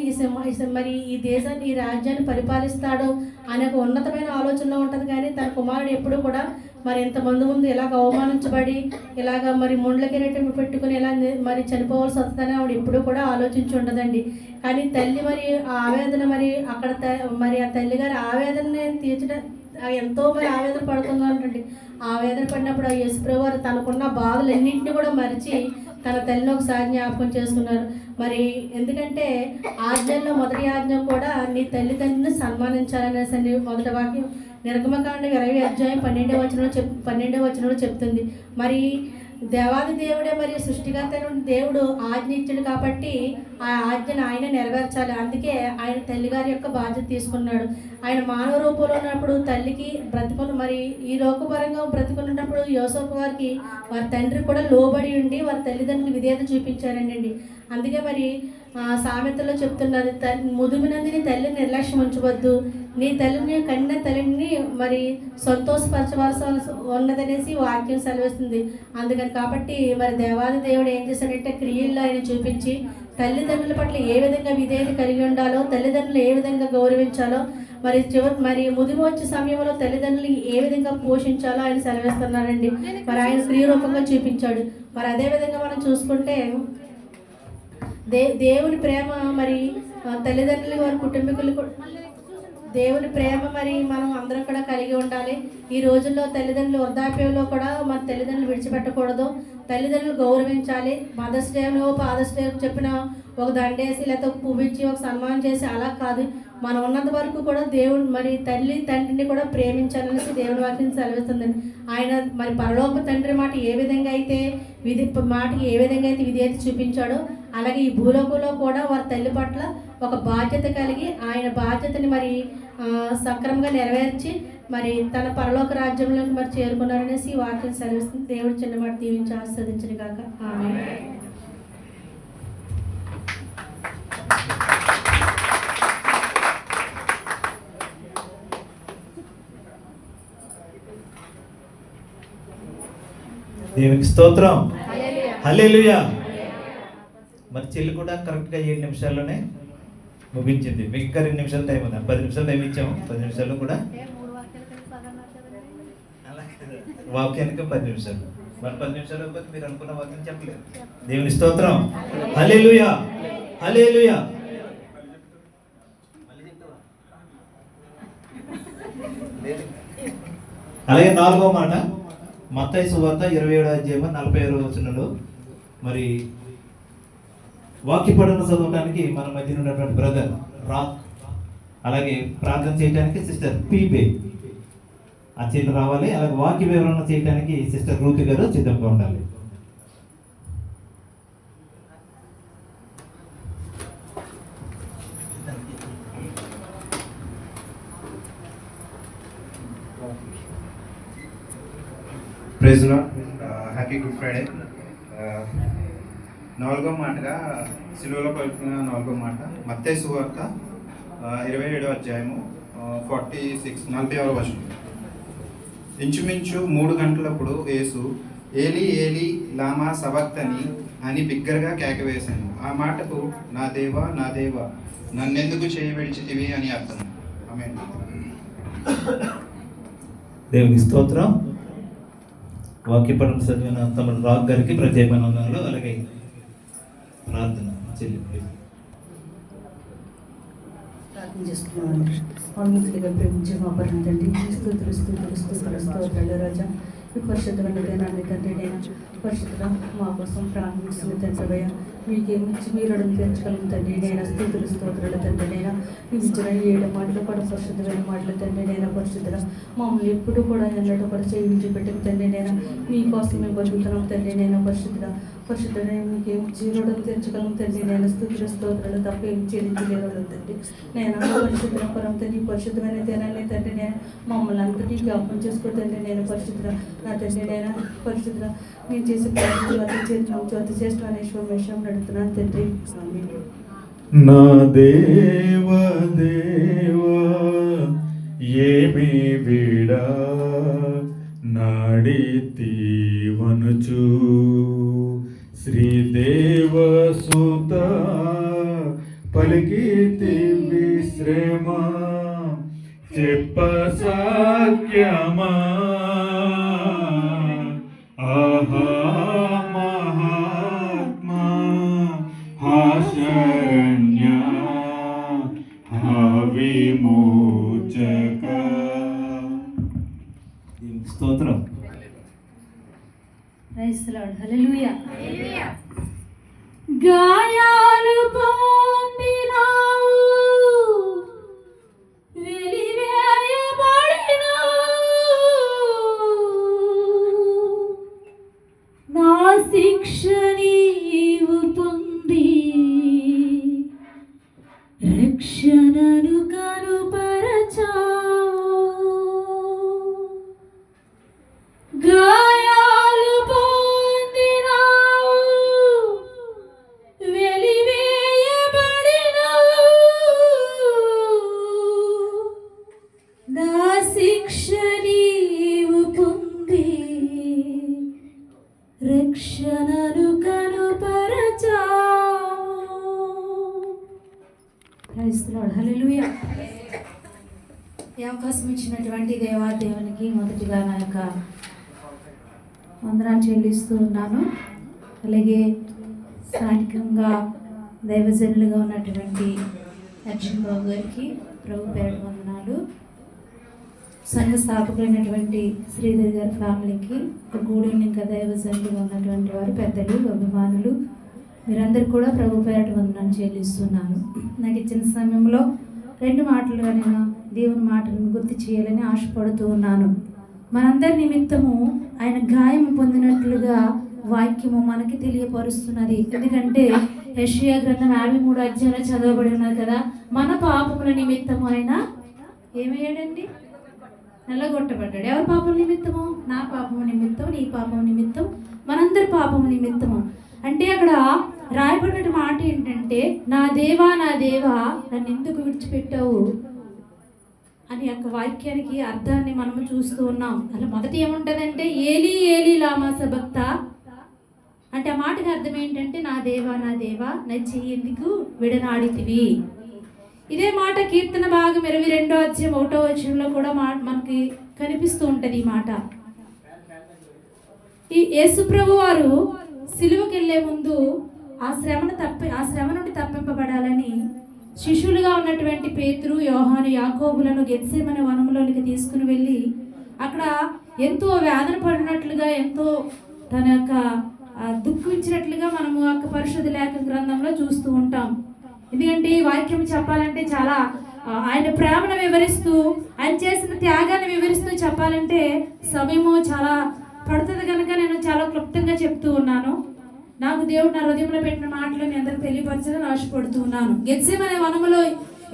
మరి ఈ దేశాన్ని ఈ రాజ్యాన్ని పరిపాలిస్తాడు అనే ఒక ఉన్నతమైన ఆలోచనలో ఉంటుంది. కానీ తన కుమారుడు ఎప్పుడు కూడా మరి ఇంతమంది ముందు ఇలాగ అవమానించబడి ఇలాగ మరి ముండ్ల కిరీటం పెట్టుకుని ఇలా మరి చనిపోవాల్సి వస్తుందని ఆవిడ ఎప్పుడు కూడా ఆలోచించి ఉండదండి. కానీ తల్లి మరి ఆవేదన మరి అక్కడ మరి ఆ తల్లి గారి ఆవేదనని తీర్చడం ఎంతో మరి ఆవేదన పడుతుందో అంటండి. ఆవేదన పడినప్పుడు ఆ యేసుప్రభు వారు తనకున్న బాధలన్నింటినీ కూడా మరిచి తన తల్లిని ఒకసారి జ్ఞాపకం చేసుకున్నారు. మరి ఎందుకంటే ఆజ్ఞల్లో మొదటి ఆజ్ఞ కూడా నీ తల్లిదండ్రులను సన్మానించాలనేసి మొదటి వాక్యం నిర్గమకాండం 20వ అధ్యాయం 12వ వచనంలో చెప్తుంది. మరి దేవాది దేవుడే మరి సృష్టికర్త దేవుడు ఆజ్ఞ ఇచ్చాడు కాబట్టి ఆ ఆజ్ఞను ఆయన నెరవేర్చాలి. అందుకే ఆయన తల్లిగారి యొక్క బాధ్యత తీసుకున్నాడు. ఆయన మానవ రూపంలో ఉన్నప్పుడు తల్లికి బ్రతుకుని మరి ఈ లోకపరంగా బ్రతుకున్నప్పుడు యోసేపు వారికి వారి తండ్రి కూడా లోబడి ఉండి వారి తల్లిదండ్రులు విధేయత చూపించారండి. అందుకే మరి సామెతలో చెప్తున్నారు, ముదుమినందిని తల్లిని నిర్లక్ష్యం ఉంచవద్దు, నీ తల్లిని కన్న తల్లిని మరి సంతోషపరచవలసి ఉన్నదనేసి వాక్యం సెలవిస్తుంది. అందుకని కాబట్టి మరి దేవాది దేవుడు ఏం చేశాడంటే క్రియల్లో ఆయన చూపించి తల్లిదండ్రుల పట్ల ఏ విధంగా విధేయత కలిగి ఉండాలో, తల్లిదండ్రులు ఏ విధంగా గౌరవించాలో, మరి ముదిమి వచ్చే సమయంలో తల్లిదండ్రులు ఏ విధంగా పోషించాలో ఆయన సెలవిస్తున్నారండి. మరి ఆయన క్రియరూపంగా చూపించాడు. మరి అదే విధంగా మనం చూసుకుంటే దేవుని ప్రేమ మరి తల్లిదండ్రులు వారి కుటుంబీకులు దేవుని ప్రేమ మరి మనం అందరం కూడా కలిగి ఉండాలి. ఈ రోజుల్లో తల్లిదండ్రులు వృద్ధాప్యంలో కూడా మన తల్లిదండ్రులు విడిచిపెట్టకూడదు. తల్లిదండ్రులు గౌరవించాలి. మదర్స్ డేలో ఫాదర్స్ డే చెప్పిన ఒక దండేసి లేకపోతే పువ్వు ఇచ్చి ఒక సన్మానం చేసి అలా కాదు. మనం ఉన్నంత వరకు కూడా దేవుడు మరి తల్లి తండ్రిని కూడా ప్రేమించాలనేసి దేవుని వాక్యం సెలవిస్తుందండి. ఆయన మరి పరలోక తండ్రి మాట ఏ విధంగా అయితే మాటకి ఏ విధంగా అయితే విధేయత చూపించాడో అలాగే ఈ భూలోకంలో కూడా వారి తల్లి పట్ల ఒక బాధ్యత కలిగి ఆయన బాధ్యతని మరి సక్రమంగా నెరవేర్చి మరి తన పరలోక రాజ్యంలోకి మరి చేరుకున్నారనేసి ఈ వాక్యం సెలవిస్తుంది. దేవుడు చిన్నమాట దీవించి ఆస్వాదించిన కాక ఆమేన్. దేవునికి స్తోత్రం. హల్లెలూయా. మరి చెల్లి కూడా కరెక్ట్గా 7 నిమిషాల్లోనే ముగించింది. మీకు ఇంకా 2 నిమిషాలు టైం ఉంది. 10 నిమిషాలు టైం ఇచ్చాము. 10 నిమిషాల్లో కూడా వాక్యానికి 10 నిమిషాలు. మరి 10 నిమిషాలు అయిపోతే మీరు అనుకున్న వాక్యం చెప్పలేదు. దేవుని స్తోత్రం. హల్లెలూయా, హల్లెలూయా. అలాగే 4వ మాట మత్తయి సువార్త 27వ అధ్యాయం 47వ వచనంలో మరి వాక్య పఠనం చదవడానికి మన మధ్య ఉన్నటువంటి బ్రదర్ రాక్, అలాగే ప్రార్థన చేయడానికి సిస్టర్ పీపే ఆ చెల్లి రావాలి. అలాగే వాక్య వివరణ చేయడానికి సిస్టర్ రూతి గారు సిద్ధంగా ఉండాలి. Praise lord. Happy Good Friday. 4వ మాటగా సిలువలో పలుకున్న 4వ మాట మత్తయి సువార్త 27వ అధ్యాయము 46 వచనం. ఇంచుమించు 3 గంటలప్పుడు యేసు ఏలీ ఏలీ లామా సబక్తని అని బిగ్గరగా కేక వేశాను. ఆ మాటకు నా దేవా నా దేవా నన్నెందుకు చేయి విడిచితివి అని అర్థం. ఆమేన్. దేవుని స్తోత్రం. వాక్యపఠనం చదివిన తమ్ముడు రాక్ గారికి ప్రత్యేకమైన వందనాలు. అలాగే ప్రార్థన చెల్లి ప్రార్థన చేసుకున్నాను. అన్నిటిగా ప్రేమించే మా పరంతండి స్తోత్రాలు రాజా. ఈ పరిశుద్ధమైన దేనాన్ని తండ్రి నేను పరిశుద్ధ మా కోసం ప్రార్థిస్తున్న తండ్రి మీకేమిచ్చి మీరు అడుగు తెచ్చుకోగలం తండ్రి నేను స్తోత్రాలు తండ్రి నేను ఇచ్చిన 7 మాటలు కూడా పరిశుద్ధమైన మాటలు తండ్రి నేను పరిశుద్ధ మమ్మల్ని ఎప్పుడు కూడా ఎన్నడూ కూడా చేయించి పెట్టిన తండ్రి నేను మీకోసం మేము బతుకుతున్నాం తండ్రి నేను పరిశుద్ధ మీకేం జీరోడు తెచ్చుకోగలం తండ్రి నేను స్తోత్రాలు తప్ప ఏం చెల్లించలేదు తండ్రి నేను పరిశుద్ధ పరం తండ్రి పరిశుద్ధమైన దేనాన్ని తండ్రి నేను మమ్మల్ని అంతటి జ్ఞాపకం చేసుకోతండి నేను పరిశుద్ధ నా తండ్రి నేను పరిశుద్ధ నేను చేసే అతి శ్రేష్ఠ అనేశ్వరం నడుతున్నాను తండ్రి. నా దేవా దేవా ఏమి విడా నాడితి వనుచు శ్రీదేవ సుత పలికితి విశ్రమ చెప్ప సాఖ్యమా ఆహా మహాత్మా శరణ్య విమోచక. స్తోత్రం. Praise the lord. హల్లెలూయా. గాయాలు పొందినావు వెలివేయబడినావు నా శిక్ష నీవు పొంది రక్షణను కనుపరచావు. గాయాలు పొందినావు వెలివేయబడినావు నా శిక్ష నీవు పొంది రక్షణను అవకాశం ఇచ్చినటువంటి దేవాదేవునికి మొదటిగా నా యొక్క వందనాలు చెల్లిస్తూ ఉన్నాను. అలాగే స్థానికంగా దైవజనులుగా ఉన్నటువంటి అర్జున్ బాబు గారికి ప్రభు పేరు వందనాలు. సంఘ స్థాపకులైనటువంటి శ్రీధర్ గారి ఫ్యామిలీకి, గూడెం ఇంకా దైవజనులుగా ఉన్నటువంటి వారు, పెద్దలు, అభిమానులు, మీరందరూ కూడా ప్రభు పేరట వందనాలు చెల్లిస్తున్నాను. నాకు ఇచ్చిన సమయంలో 2 మాటలుగా నేను దేవుని మాటలను గుర్తు చేయాలని ఆశపడుతూ ఉన్నాను. మనందరి నిమిత్తము ఆయన గాయం పొందినట్లుగా వాక్యము మనకి తెలియపరుస్తున్నది. ఎందుకంటే యెషయా గ్రంథం 53 అధ్యాయంలో చదవబడి ఉన్నది కదా, మన పాపముల నిమిత్తము ఆయన ఏమయ్యాడండి? నల్లగొట్టబడ్డాడు. ఎవరి పాపం నిమిత్తము? నా పాపము నిమిత్తం, నీ పాపం నిమిత్తం, మనందరి పాపము నిమిత్తము. అంటే అక్కడ రాయబడిన మాట ఏంటంటే, నా దేవా నా దేవా నన్ను ఎందుకు విడిచిపెట్టావు అని యొక్క వాక్యానికి అర్థాన్ని మనము చూస్తూ ఉన్నాం. అలా మొదటి ఏముంటుందంటే, ఏలీ ఏలీ లామా సబక్తా అంటే ఆ మాటకి అర్థం ఏంటంటే, నా దేవా నా చెయ్యి ఎందుకు విడనాడితివి. ఇదే మాట కీర్తన భాగం 22వ అధ్యాయం 1వ వచనంలో కూడా మనకి కనిపిస్తూ ఉంటుంది ఈ మాట. ఈ యేసు ప్రభు వారు సిలువకి వెళ్ళే ముందు ఆ శ్రమ నుండి తప్పింపబడాలని శిష్యులుగా ఉన్నటువంటి పేతురు, యోహాను, యాకోబులను గెత్సేమనే వనంలోనికి తీసుకుని వెళ్ళి అక్కడ ఎంతో వేదన పడినట్లుగా, ఎంతో తన యొక్క దుఃఖించినట్లుగా మనము ఆ పరిశుద్ధ లేఖన గ్రంథంలో చూస్తూ ఉంటాం. ఎందుకంటే ఈ వాక్యం చెప్పాలంటే చాలా ఆయన ప్రేమను వివరిస్తూ, ఆయన చేసిన త్యాగాన్ని వివరిస్తూ చెప్పాలంటే సమయము చాలా పడుతుంది కనుక నేను చాలా క్లుప్తంగా చెప్తూ ఉన్నాను. నాకు దేవుడు నా హృదయంలో పెట్టిన మాటలు మీ అందరికి తెలియపరచాలని ఆశపడుతూ ఉన్నాను. గెత్సేమనే వనములో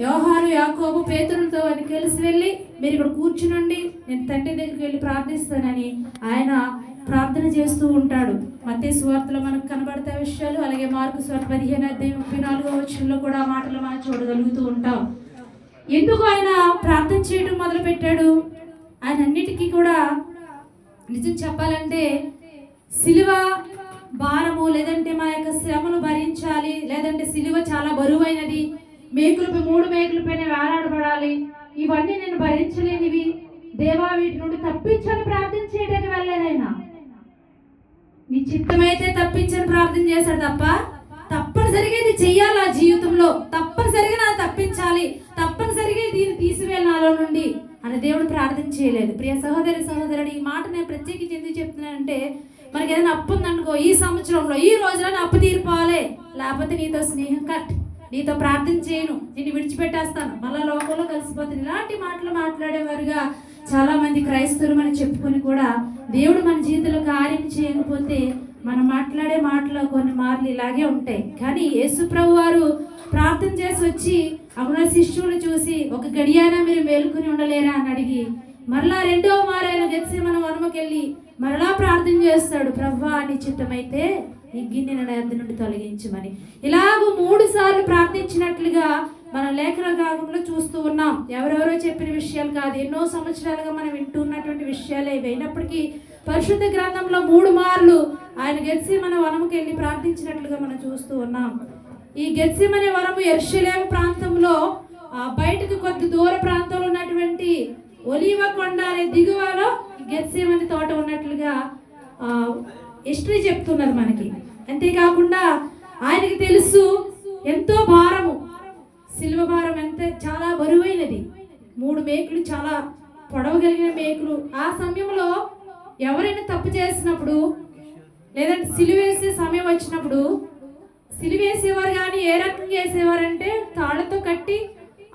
యోహాను, యాకోబు, పేతురులతో ఆయన కలిసి వెళ్ళి, మీరు ఇక్కడ కూర్చునండి, నేను తండ్రి దగ్గరికి వెళ్ళి ప్రార్థిస్తానని ఆయన ప్రార్థన చేస్తూ ఉంటాడు. మత్తయి సువార్తలో మనకు కనబడతా విషయాలు, అలాగే మార్కు సువార్త 15వ అధ్యాయం 34వ వచనంలో కూడా ఆ మాటలు మనం చూడగలుగుతూ ఉంటాం. ఎందుకు ఆయన ప్రార్థన చేయడం మొదలు పెట్టాడు? ఆయన అన్నిటికీ కూడా నిజం చెప్పాలంటే సిలువ భారము, లేదంటే మన యొక్క శ్రమను భరించాలి, లేదంటే సిలువ చాలా బరువైనది, 3 మేకుల పైన వేలాడబడాలి, ఇవన్నీ నేను భరించలేనివి, దేవా వీటి నుండి తప్పించని ప్రార్థన చేయడానికి వెళ్ళలేదైనా. నీ చిత్తమైతే తప్పించని ప్రార్థన చేశాడు తప్ప తప్పనిసరిగా ఇది చెయ్యాలి ఆ జీవితంలో, తప్పనిసరిగా నా తప్పించాలి, తప్పనిసరిగా దీన్ని తీసివేయాలి నాలో నుండి అని దేవుడు ప్రార్థన చేయలేదు. ప్రియ సహోదరుడు, ఈ మాట నేను ప్రత్యేకించి ఎందుకు చెప్తున్నానంటే, మనకి ఏదైనా అప్పు ఉందనుకో, ఈ సంవత్సరంలో ఈ రోజులో నా అప్పు తీరిపోవాలి, లేకపోతే నీతో స్నేహం కట్, నీతో ప్రార్థన చేయను, నిన్ను విడిచిపెట్టేస్తాను, మళ్ళీ లోకంలో కలిసిపోతుంది, ఇలాంటి మాటలు మాట్లాడేవారుగా చాలా మంది క్రైస్తవులు మనం చెప్పుకొని కూడా దేవుడు మన జీవితంలో కార్యం చేయకపోతే మనం మాట్లాడే మాటలు కొన్ని మార్లు ఇలాగే ఉంటాయి. కానీ యేసు ప్రభు వారు ప్రార్థన చేసి వచ్చి అప్పుడు శిష్యులు చూసి, ఒక గడియానా మీరు మేలుకుని ఉండలేరా అని అడిగి, మరలా 2వ మారు ఆయన గెత్సేమనే వనముకి వెళ్ళి మరలా ప్రార్థన చేస్తాడు, ప్రభువా నీ చిత్తమైతే ఈ గిన్నె నా యొద్ద నుండి తొలగించమని. ఇలాగూ 3 సార్లు ప్రార్థించినట్లుగా మన లేఖన భాగంలో చూస్తూ ఉన్నాం. ఎవరెవరో చెప్పిన విషయాలు కాదు, ఎన్నో సంవత్సరాలుగా మనం వింటున్నటువంటి విషయాలే ఇవి. అయినప్పటికీ పరిశుద్ధ గ్రంథంలో 3 మార్లు ఆయన గెత్సేమనే వనముకి వెళ్ళి ప్రార్థించినట్లుగా మనం చూస్తూ ఉన్నాం. ఈ గెత్సేమనే వనము యెరూషలేము ప్రాంతంలో బయటకు కొద్ది దూర ప్రాంతంలో ఉన్నటువంటి ఒలీవ కొండ అనే దిగువలో గెత్సేమనే తోట ఉన్నట్లుగా హిస్టరీ చెప్తున్నారు మనకి. అంతేకాకుండా ఆయనకి తెలుసు ఎంతో భారము, సిలువ భారం చాలా బరువైనది, 3 మేకులు, చాలా పొడవగలిగిన మేకులు. ఆ సమయంలో ఎవరైనా తప్పు చేసినప్పుడు, లేదంటే సిలువేసే సమయం వచ్చినప్పుడు సిలువేసేవారు, కానీ ఏ రకంగా వేసేవారంటే తాళ్లతో కట్టి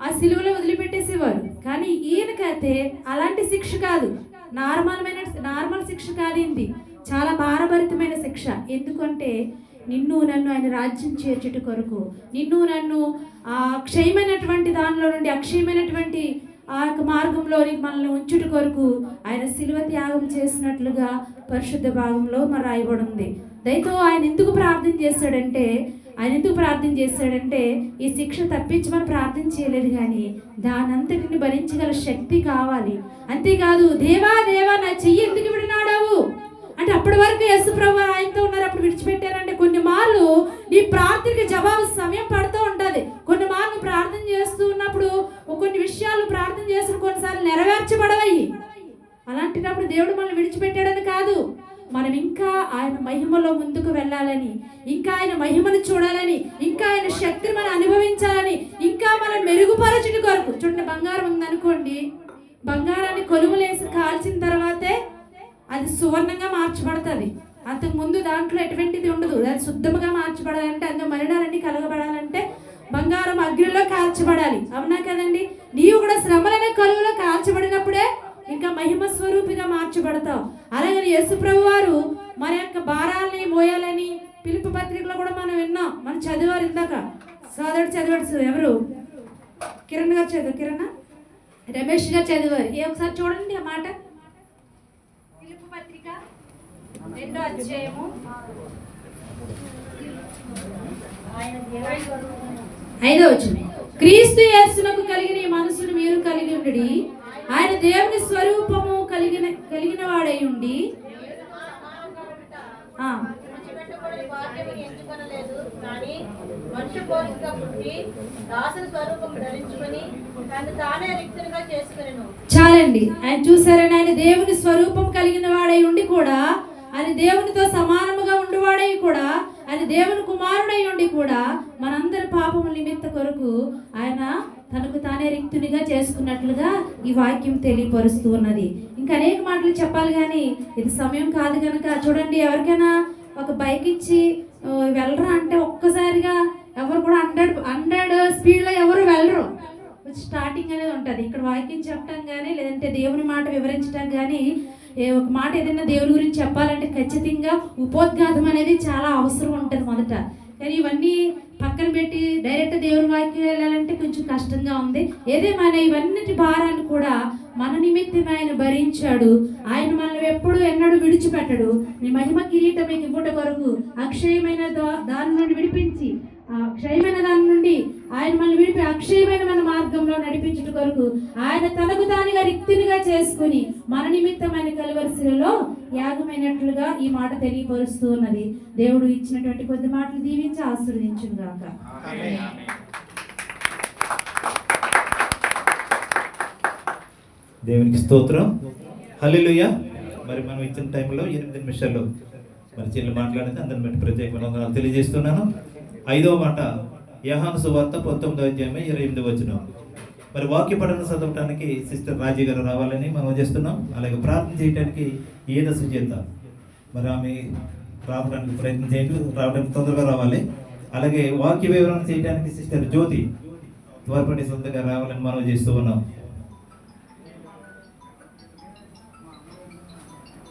ఆ సిలువలో వదిలిపెట్టేసేవారు. కానీ ఈయనకైతే అలాంటి శిక్ష కాదు, నార్మల్ శిక్ష కాదు, ఇది చాలా భారభరితమైన శిక్ష. ఎందుకంటే నిన్ను నన్ను ఆయన రాజ్యం చేర్చుట కొరకు, నిన్ను నన్ను ఆ క్షయమైనటువంటి దానిలో నుండి అక్షయమైనటువంటి ఆ యొక్క మార్గంలోని మనల్ని ఉంచుట కొరకు ఆయన సిలువ త్యాగం చేసినట్లుగా పరిశుద్ధ భాగంలో మరి రాయబడి ఉంది. దయతో ఆయన ఎందుకు ప్రార్థన చేశాడంటే ఈ శిక్ష తప్పించమని ప్రార్థన చేయలేదు, కానీ దానంతటిని భరించగల శక్తి కావాలి. అంతేకాదు, దేవా దేవా నా చెయ్యి ఎందుకు విడినాడావు అంటే అప్పటి వరకు యేసు ప్రభు ఆయనతో ఉన్నారు, అప్పుడు విడిచిపెట్టారంటే కొన్ని మార్లు నీ ప్రార్థనకి జవాబు సమయం పడుతూ ఉంటుంది. కొన్ని మార్లు ప్రార్థన చేస్తూ ఉన్నప్పుడు కొన్ని విషయాలు ప్రార్థన చేసిన కొన్నిసార్లు నెరవేర అలాంటినప్పుడు దేవుడు మనల్ని విడిచిపెట్టాడని కాదు, మనం ఇంకా ఆయన మహిమలో ముందుకు వెళ్ళాలని, ఇంకా ఆయన మహిమను చూడాలని, ఇంకా ఆయన శక్తిని మనం అనుభవించాలని, ఇంకా మనం మెరుగుపరచుట కొరకు. చూడండి, బంగారం ఉందనుకోండి, బంగారాన్ని కొలుములేసి కాల్చిన తర్వాతే అది సువర్ణంగా మార్చబడుతుంది. అంతకు ముందు దాంట్లో ఎటువంటిది ఉండదు. అది శుద్ధముగా మార్చబడాలంటే, అందులో మలినాలన్నీ కలగబడాలంటే బంగారం అగ్నిలో కాల్చబడాలి. అవునా కదండి? నీవు కూడా శ్రమలనే కలుగులో కాల్చబడినప్పుడే ఇంకా మహిమ స్వరూపిగా మార్చబడతావు. అలాగే యేసు ప్రభు వారు మన యొక్క భారాలని మోయాలని పిలుపు పత్రికలో కూడా మనం విన్నాం. మనం చదివారు ఇందాక, సోదరుడు చదివాడు. ఎవరు? కిరణ్ గారు చదివారు. కిరణ్ రమేష్ గారు చదివారు. ఒకసారి చూడండి ఆ మాట. పిలుపు పత్రిక 2వ అధ్యాయము 5వ వచనం. క్రీస్తు యేసునకు కలిగిన ఈ మనసును మీరు కలిగి ఉండి, ఆయన దేవుని స్వరూపము కలిగిన వాడై ఉండి, చాలండి. ఆయన చూసారని, ఆయన దేవుని స్వరూపం కలిగిన వాడై ఉండి కూడా, ఆయన దేవునితో సమానముగా ఉండివాడై కూడా, ఆయన దేవుని కుమారుడై ఉండి కూడా మనందరి పాపము నిమిత్త కొరకు ఆయన తనకు తానే రిక్తునిగా చేసుకున్నట్లుగా ఈ వాక్యం తెలియపరుస్తూ ఉన్నది. ఇంకా అనేక మాటలు చెప్పాలి, కానీ ఇది సమయం కాదు కనుక చూడండి. ఎవరికైనా ఒక బైక్ ఇచ్చి వెళ్ళరా అంటే ఒక్కసారిగా ఎవరు కూడా 100 స్పీడ్లో ఎవరు వెళ్ళరు. స్టార్టింగ్ అనేది ఉంటుంది. ఇక్కడ వాక్యం చెప్పడం కానీ, లేదంటే దేవుని మాట వివరించడం కానీ, ఒక మాట ఏదైనా దేవుని గురించి చెప్పాలంటే ఖచ్చితంగా ఉపోద్ఘాతం అనేది చాలా అవసరం ఉంటుంది మొదట. కానీ ఇవన్నీ పక్కన పెట్టి డైరెక్ట్ దేవుని వాక్యం వెళ్ళాలంటే కొంచెం కష్టంగా ఉంది. ఏదేమైనా ఇవన్నిటి భారాన్ని కూడా మన నిమిత్తం ఆయన భరించాడు. ఆయన మనల్ని ఎప్పుడు ఎన్నడూ విడిచిపెట్టడు. నీ మహిమ కిరీటం మీకు ఇవ్వట కొరకు అక్షయమైన దాని నుండి విడిపించి, క్షయమైన దాని నుండి ఆయన మనల్ని విడిపి అక్షయమైన మన మార్గంలో నడిపించుట కొరకు ఆయన తనకు తానుగా రిక్తునిగా చేసుకుని మన నిమిత్తమైన కలువరిశిలలో యాగమైనట్లుగా ఈ మాట తెలియపరుస్తూ ఉన్నది. దేవుడు ఇచ్చినటువంటి కొద్ది మాటలు దీవించి ఆశీర్వదించును గాక. దేవునికి స్తోత్రం. హల్లెలూయా. మరి మనం ఇచ్చిన టైంలో 8 నిమిషాల్లో మరి చెల్లి మాట్లాడితే అందరిని బట్టి ప్రత్యేకమైన వందనాలు తెలియజేస్తున్నాను. 5వ మాట యోహాను సువార్త 19వ అధ్యాయం 28వ వచనం. మరి వాక్య పఠనం చదవటానికి సిస్టర్ రాజీ గారు రావాలని మనం చేస్తున్నాం. అలాగే ప్రార్థన చేయడానికి ఏద సుచేత మరి ఆమె రావడానికి ప్రయత్నం చేయండి, రావడానికి తొందరగా రావాలి. అలాగే వాక్య వివరణ చేయడానికి సిస్టర్ జ్యోతి త్వరపడి సొంతగా రావాలని మనం చేస్తూ ఉన్నాం.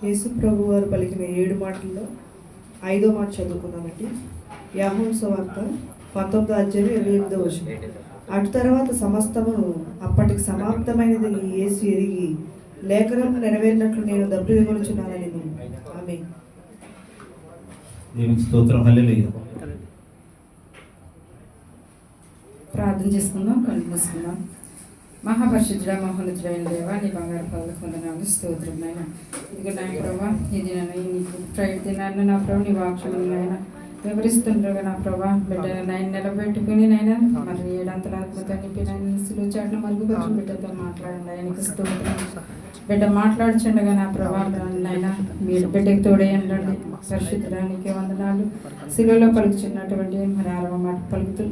యేసు ప్రభు వారు పలికిన 7 మాటల్లో 5వ మాట చదువుకున్నామండి. యోహాను సువార్త 19వ అధ్యాయం 28వ వచనం. అటు తర్వాత సమస్తమును అప్పటికి సమాప్తమైనది యేసు ఎరిగి లేఖనం నెరవేరినట్లు నేను దప్పికొనుచున్నానని. ఆమేన్. దేవునికి స్తోత్రం. హల్లెలూయా. ప్రార్థన చేసుకుందాం, కళ్ళు మూసుకుందాం. మహాపరిశుద్ధుడా, మహోన్నతుడైన దేవా, నీ బంగారు పాదములకు వందనాలు, స్తోత్రం నాయన. ఇదిగో నా ప్రభా, ఇది నీకు ఫ్రైడ్ దినాన్ని నా ప్రభు నీ వాక్యం నాయన వివరిస్తుండగా నా ప్రభా బిడ్డ నాయన నిలబెట్టుకుని నాయన మరి 7 అంతల అద్భుతాన్ని సులువు చాటును మరుగుపరిచిన బిడ్డతో మాట్లాడండి. ఆయనకి స్తోత్రం. బిడ్డ మాట్లాడుచుండగా నా ప్రభా నాయన మీరు బిడ్డకి తోడేయండి. పరిశుద్ధుడానికి వందనాలు. శిలువలో పలుకుచున్నటువంటి మరి 6వ మాట పలుకుతూ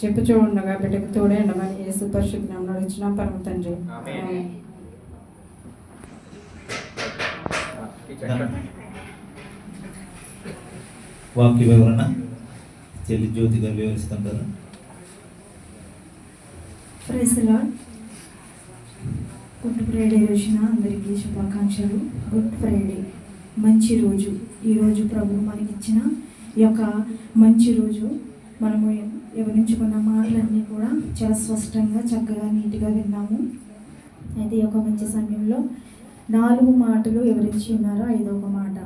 చెప్పు చూడగా బిడ్డకి తోడేయండి. మరి యేసు పరిశుద్ధ నామములో ఇచ్చిన పరమ తండ్రి. వాక్య వివరణ చెల్లి జ్యోతి గారు వివరిస్తుంటారు. Praise the lord. Good Friday రోజున అందరికీ శుభాకాంక్షలు. గుడ్ ఫ్రైడే మంచి రోజు. ఈరోజు ప్రభు మనకిచ్చిన ఈ యొక్క మంచి రోజు మనము వివరించుకున్న మాటలన్నీ కూడా చాలా స్పష్టంగా చక్కగా నీట్గా విన్నాము. అయితే ఈ యొక్క మంచి సమయంలో 4 మాటలు వివరించి ఉన్నారు. 5వ మాట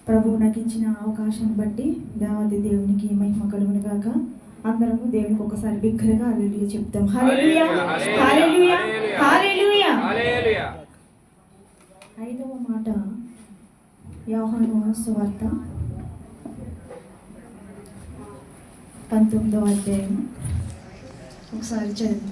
ప్రభు నాకు ఇచ్చిన అవకాశాన్ని బట్టి దేవాది దేవునికి మహిమ కలుగును గాక. అందరము దేవునికి ఒకసారి బిగ్గరగా హల్లెలూయా చెప్తాం. హల్లెలూయా, హల్లెలూయా, హల్లెలూయా, హల్లెలూయా. 5వ మాట యోహాను సువార్త 19వ అధ్యాయం ఒకసారి చదువు.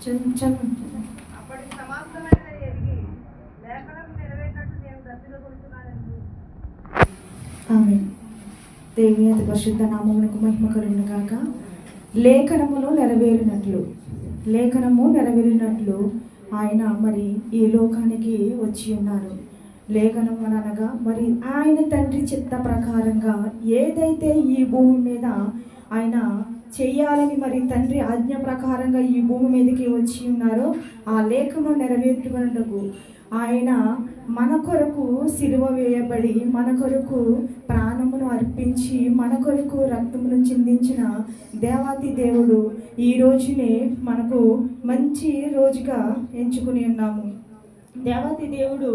అప్పటి సమాప్తమైన ఎరిగి లేఖనం నెరవేరినట్టు నేను దర్శించుకుంటున్నానండి. ఆమె దేవి అతి పరిశుద్ధ నామమునకు మహిమ కలుగును గాక. లేఖనము నెరవేరినట్లు ఆయన మరి ఈ లోకానికి వచ్చి ఉన్నారు. లేఖనం అనగా మరి ఆయన తండ్రి చిత్త ప్రకారంగా ఏదైతే ఈ భూమి మీద ఆయన చెయ్యాలని మరి తండ్రి ఆజ్ఞ ప్రకారంగా ఈ భూమి మీదకి వచ్చి ఉన్నారో ఆ లేఖను నెరవేర్చుకున్నకు ఆయన మన కొరకు సిలువ వేయబడి మన కొరకు ప్రాణమును అర్పించి మన కొరకు రక్తమును చిందించిన దేవాతి దేవుడు ఈ రోజునే మనకు మంచి రోజుగా ఎంచుకుని ఉన్నాము. దేవాతి దేవుడు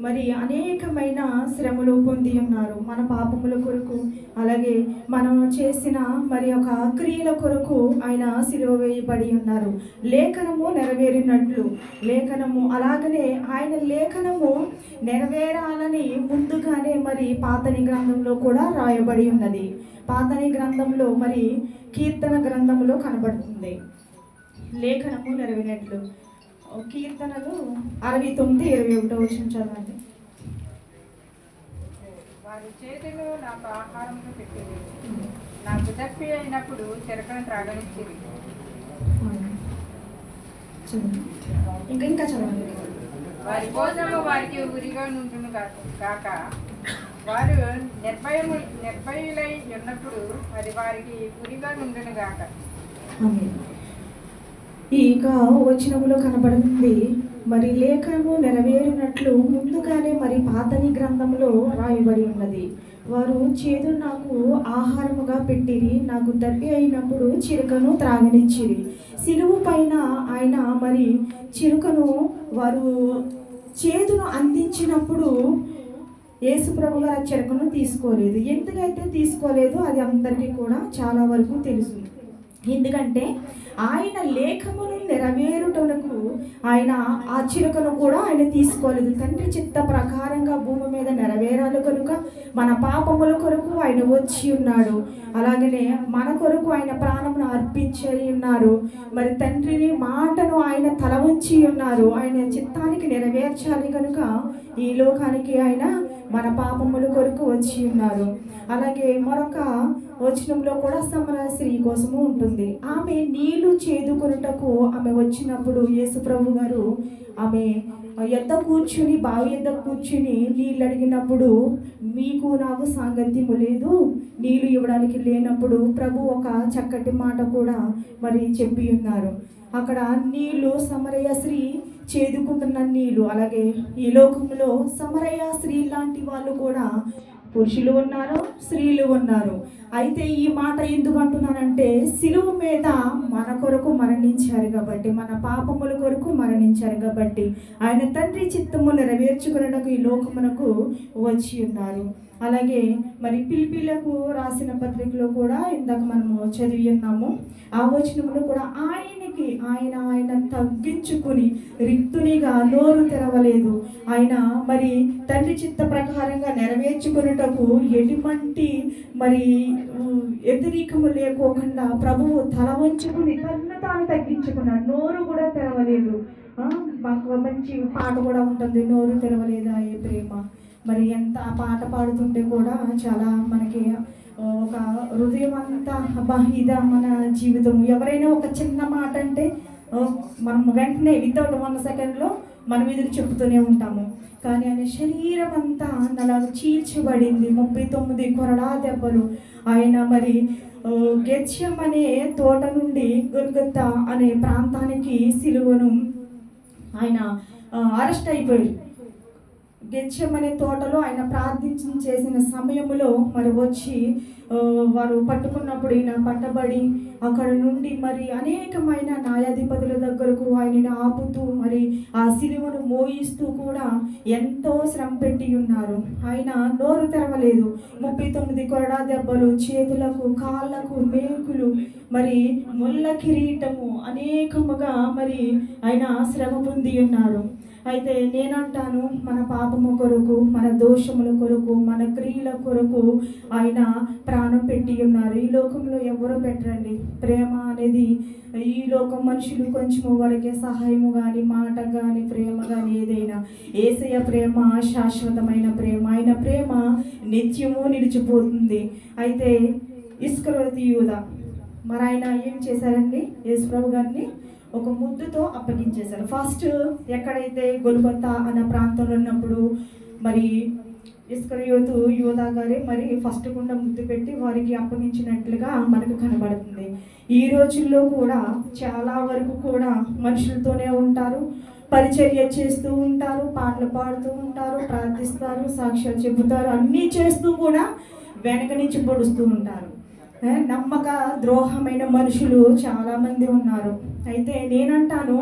మరి అనేకమైన శ్రమలు పొంది ఉన్నారు మన పాపముల కొరకు, అలాగే మనం చేసిన మరి ఒక క్రియల కొరకు ఆయన సిలువ వేయబడి ఉన్నారు. లేఖనము నెరవేరినట్లు అలాగనే ఆయన లేఖనము నెరవేరాలని ముందుగానే మరి పాతని గ్రంథంలో కూడా రాయబడి ఉన్నది. పాతని గ్రంథంలో మరి కీర్తన గ్రంథంలో కనబడుతుంది లేఖనము నెరవేరినట్లు. కీర్తనలు 69:21 చదవండి. వారి చేతులు నాకు ఆహారంలో పెట్టింది, నాకు దప్పి అయినప్పుడు చెరకను త్రాగనిచ్చిరి. ఇంకా చదవండి. వారి భోజనము వారికి ఉరిగా నుండును కాక వారు నిర్భయులై ఉన్నప్పుడు అది వారికి ఉరిగా నుండును గాక. ఇక వచనములో కనబడుతుంది మరి లేఖనము నెరవేరినట్లు ముందుగానే మరి పాతని గ్రంథంలో రాయబడి ఉన్నది. వారు చేదు నాకు ఆహారముగా పెట్టిరి, నాకు దప్పి అయినప్పుడు చిరుకను త్రాగనిచ్చిరి. సిలువు పైన ఆయన మరి చిరుకను వారు చేదును అందించినప్పుడు యేసుప్రభు గారు చిరుకను తీసుకోలేదు. ఎందుకైతే తీసుకోలేదు అది అందరికీ కూడా చాలా వరకు తెలుసు. ఎందుకంటే ఆయన లేఖమును నెరవేరుటకు ఆయన ఆ చిరుకను కూడా ఆయన తీసుకోలేదు. తండ్రి చిత్త ప్రకారంగా భూమి మీద నెరవేరాలి కనుక మన పాపముల కొరకు ఆయన వచ్చి ఉన్నాడు. అలాగనే మన కొరకు ఆయన ప్రాణమును అర్పించి ఉన్నారు. మరి తండ్రిని మాటను ఆయన తల ఉంచి ఉన్నారు. ఆయన చిత్తానికి నెరవేర్చాలి కనుక ఈ లోకానికి ఆయన మన పాపముల కొరకు వచ్చి ఉన్నారు. అలాగే మరొక వచనంలో కూడా సమర స్త్రీ కోసము ఉంటుంది. ఆమె నీళ్లు చేదుకొనుటకు ఆమె వచ్చినప్పుడు యేసుప్రభు గారు ఆమె బావి ఎద్ద కూర్చుని నీళ్ళు అడిగినప్పుడు మీకు నాకు సాంగత్యము లేదు, నీళ్లు ఇవ్వడానికి లేనప్పుడు ప్రభు ఒక చక్కటి మాట కూడా మరి చెప్పి ఉన్నారు. అక్కడ నీళ్లు సమరయ స్త్రీ చేదుకుంటున్న నీళ్లు, అలాగే ఈ లోకంలో సమరయ స్త్రీ లాంటి వాళ్ళు కూడా పురుషులు ఉన్నారు, స్త్రీలు ఉన్నారు. అయితే ఈ మాట ఎందుకు అంటున్నానంటే సిలువ మీద మన కొరకు మరణించారు కాబట్టి, మన పాపముల కొరకు మరణించారు కాబట్టి ఆయన తండ్రి చిత్తము నెరవేర్చుకున్నకు ఈ లోకమునకు వచ్చి ఉన్నారు. అలాగే మరి పిలిపిలకు రాసిన పత్రికలో కూడా ఇందాక మనము చదివి ఉన్నాము. ఆ వచనములో కూడా ఆయన తగ్గించుకుని రిక్తునిగా నోరు తెరవలేదు. ఆయన మరి తండ్రి చిత్త ప్రకారంగా నెరవేర్చుకున్నటకు ఎటువంటి మరి వ్యతిరేకము లేకోకుండా ప్రభువు తల వంచుకుని తను తాను తగ్గించుకున్నాడు. నోరు కూడా తెరవలేదు. మాకు మంచి పాట కూడా ఉంటుంది, నోరు తెరవలేదా ఏ ప్రేమ. మరి ఎంత ఆ పాట పాడుతుంటే కూడా చాలా మనకి ఒక హృదయం అంతా ఇదా మన జీవితం. ఎవరైనా ఒక చిన్న మాట అంటే మనం వెంటనే వితౌట్ 1 సెకండ్లో మనం ఎదురు చెప్తూనే ఉంటాము. కానీ ఆయన శరీరం అంతా అలా చీల్చబడింది. 39 కొరడా దెబ్బలు. ఆయన మరి గెత్సెమనే తోట నుండి గొల్గొతా అనే ప్రాంతానికి సిలువను ఆయన అరెస్ట్ అయిపోయారు. గెత్సెమనే తోటలో ఆయన చేసిన సమయంలో మరి వచ్చి వారు పట్టుకున్నప్పుడు ఈయన పట్టబడి అక్కడ నుండి మరి అనేకమైన న్యాయాధిపతుల దగ్గరకు ఆయనను ఆపుతూ మరి ఆ సిలువను మోయిస్తూ కూడా ఎంతో శ్రమ పెట్టి ఉన్నారు. ఆయన నోరు తెరవలేదు. 39 కొరడా దెబ్బలు, చేతులకు కాళ్ళకు మేకులు, మరి ముళ్ళ కిరీటము, అనేకముగా మరి ఆయన శ్రమ పొంది ఉన్నారు. అయితే నేనంటాను, మన పాపము కొరకు, మన దోషముల కొరకు, మన క్రియల కొరకు ఆయన ప్రాణం పెట్టి ఉన్నారు. ఈ లోకంలో ఎవరు పెట్టరండి. ప్రేమ అనేది ఈ లోకం మనుషులు కొంచెము వరకే సహాయము కానీ, మాట కానీ, ప్రేమ కానీ ఏదైనా. యేసయ్య ప్రేమ శాశ్వతమైన ప్రేమ. ఆయన ప్రేమ నిత్యము నిలిచిపోతుంది. అయితే ఇస్కరియోతు యూదా మరి ఆయన ఏం చేశారండి? యేసుప్రభు గారిని ఒక ముద్దుతో అప్పగించేశారు. ఫస్ట్ ఎక్కడైతే గొల్గొతా అన్న ప్రాంతంలో ఉన్నప్పుడు మరి ఇస్కరియోతు యూదా గారే మరి ఫస్ట్ గుండా ముద్దు పెట్టి వారికి అప్పగించినట్లుగా మనకు కనబడుతుంది. ఈ రోజుల్లో కూడా చాలా వరకు కూడా మనుషులతోనే ఉంటారు, పరిచర్య చేస్తూ ఉంటారు, పాటలు పాడుతూ ఉంటారు, ప్రార్థిస్తారు, సాక్ష్యాలు చెబుతారు, అన్నీ చేస్తూ కూడా వెనక నుంచి పొడుస్తూ ఉంటారు. నమ్మక ద్రోహమైన మనుషులు చాలామంది ఉన్నారు. అయితే నేనంటాను,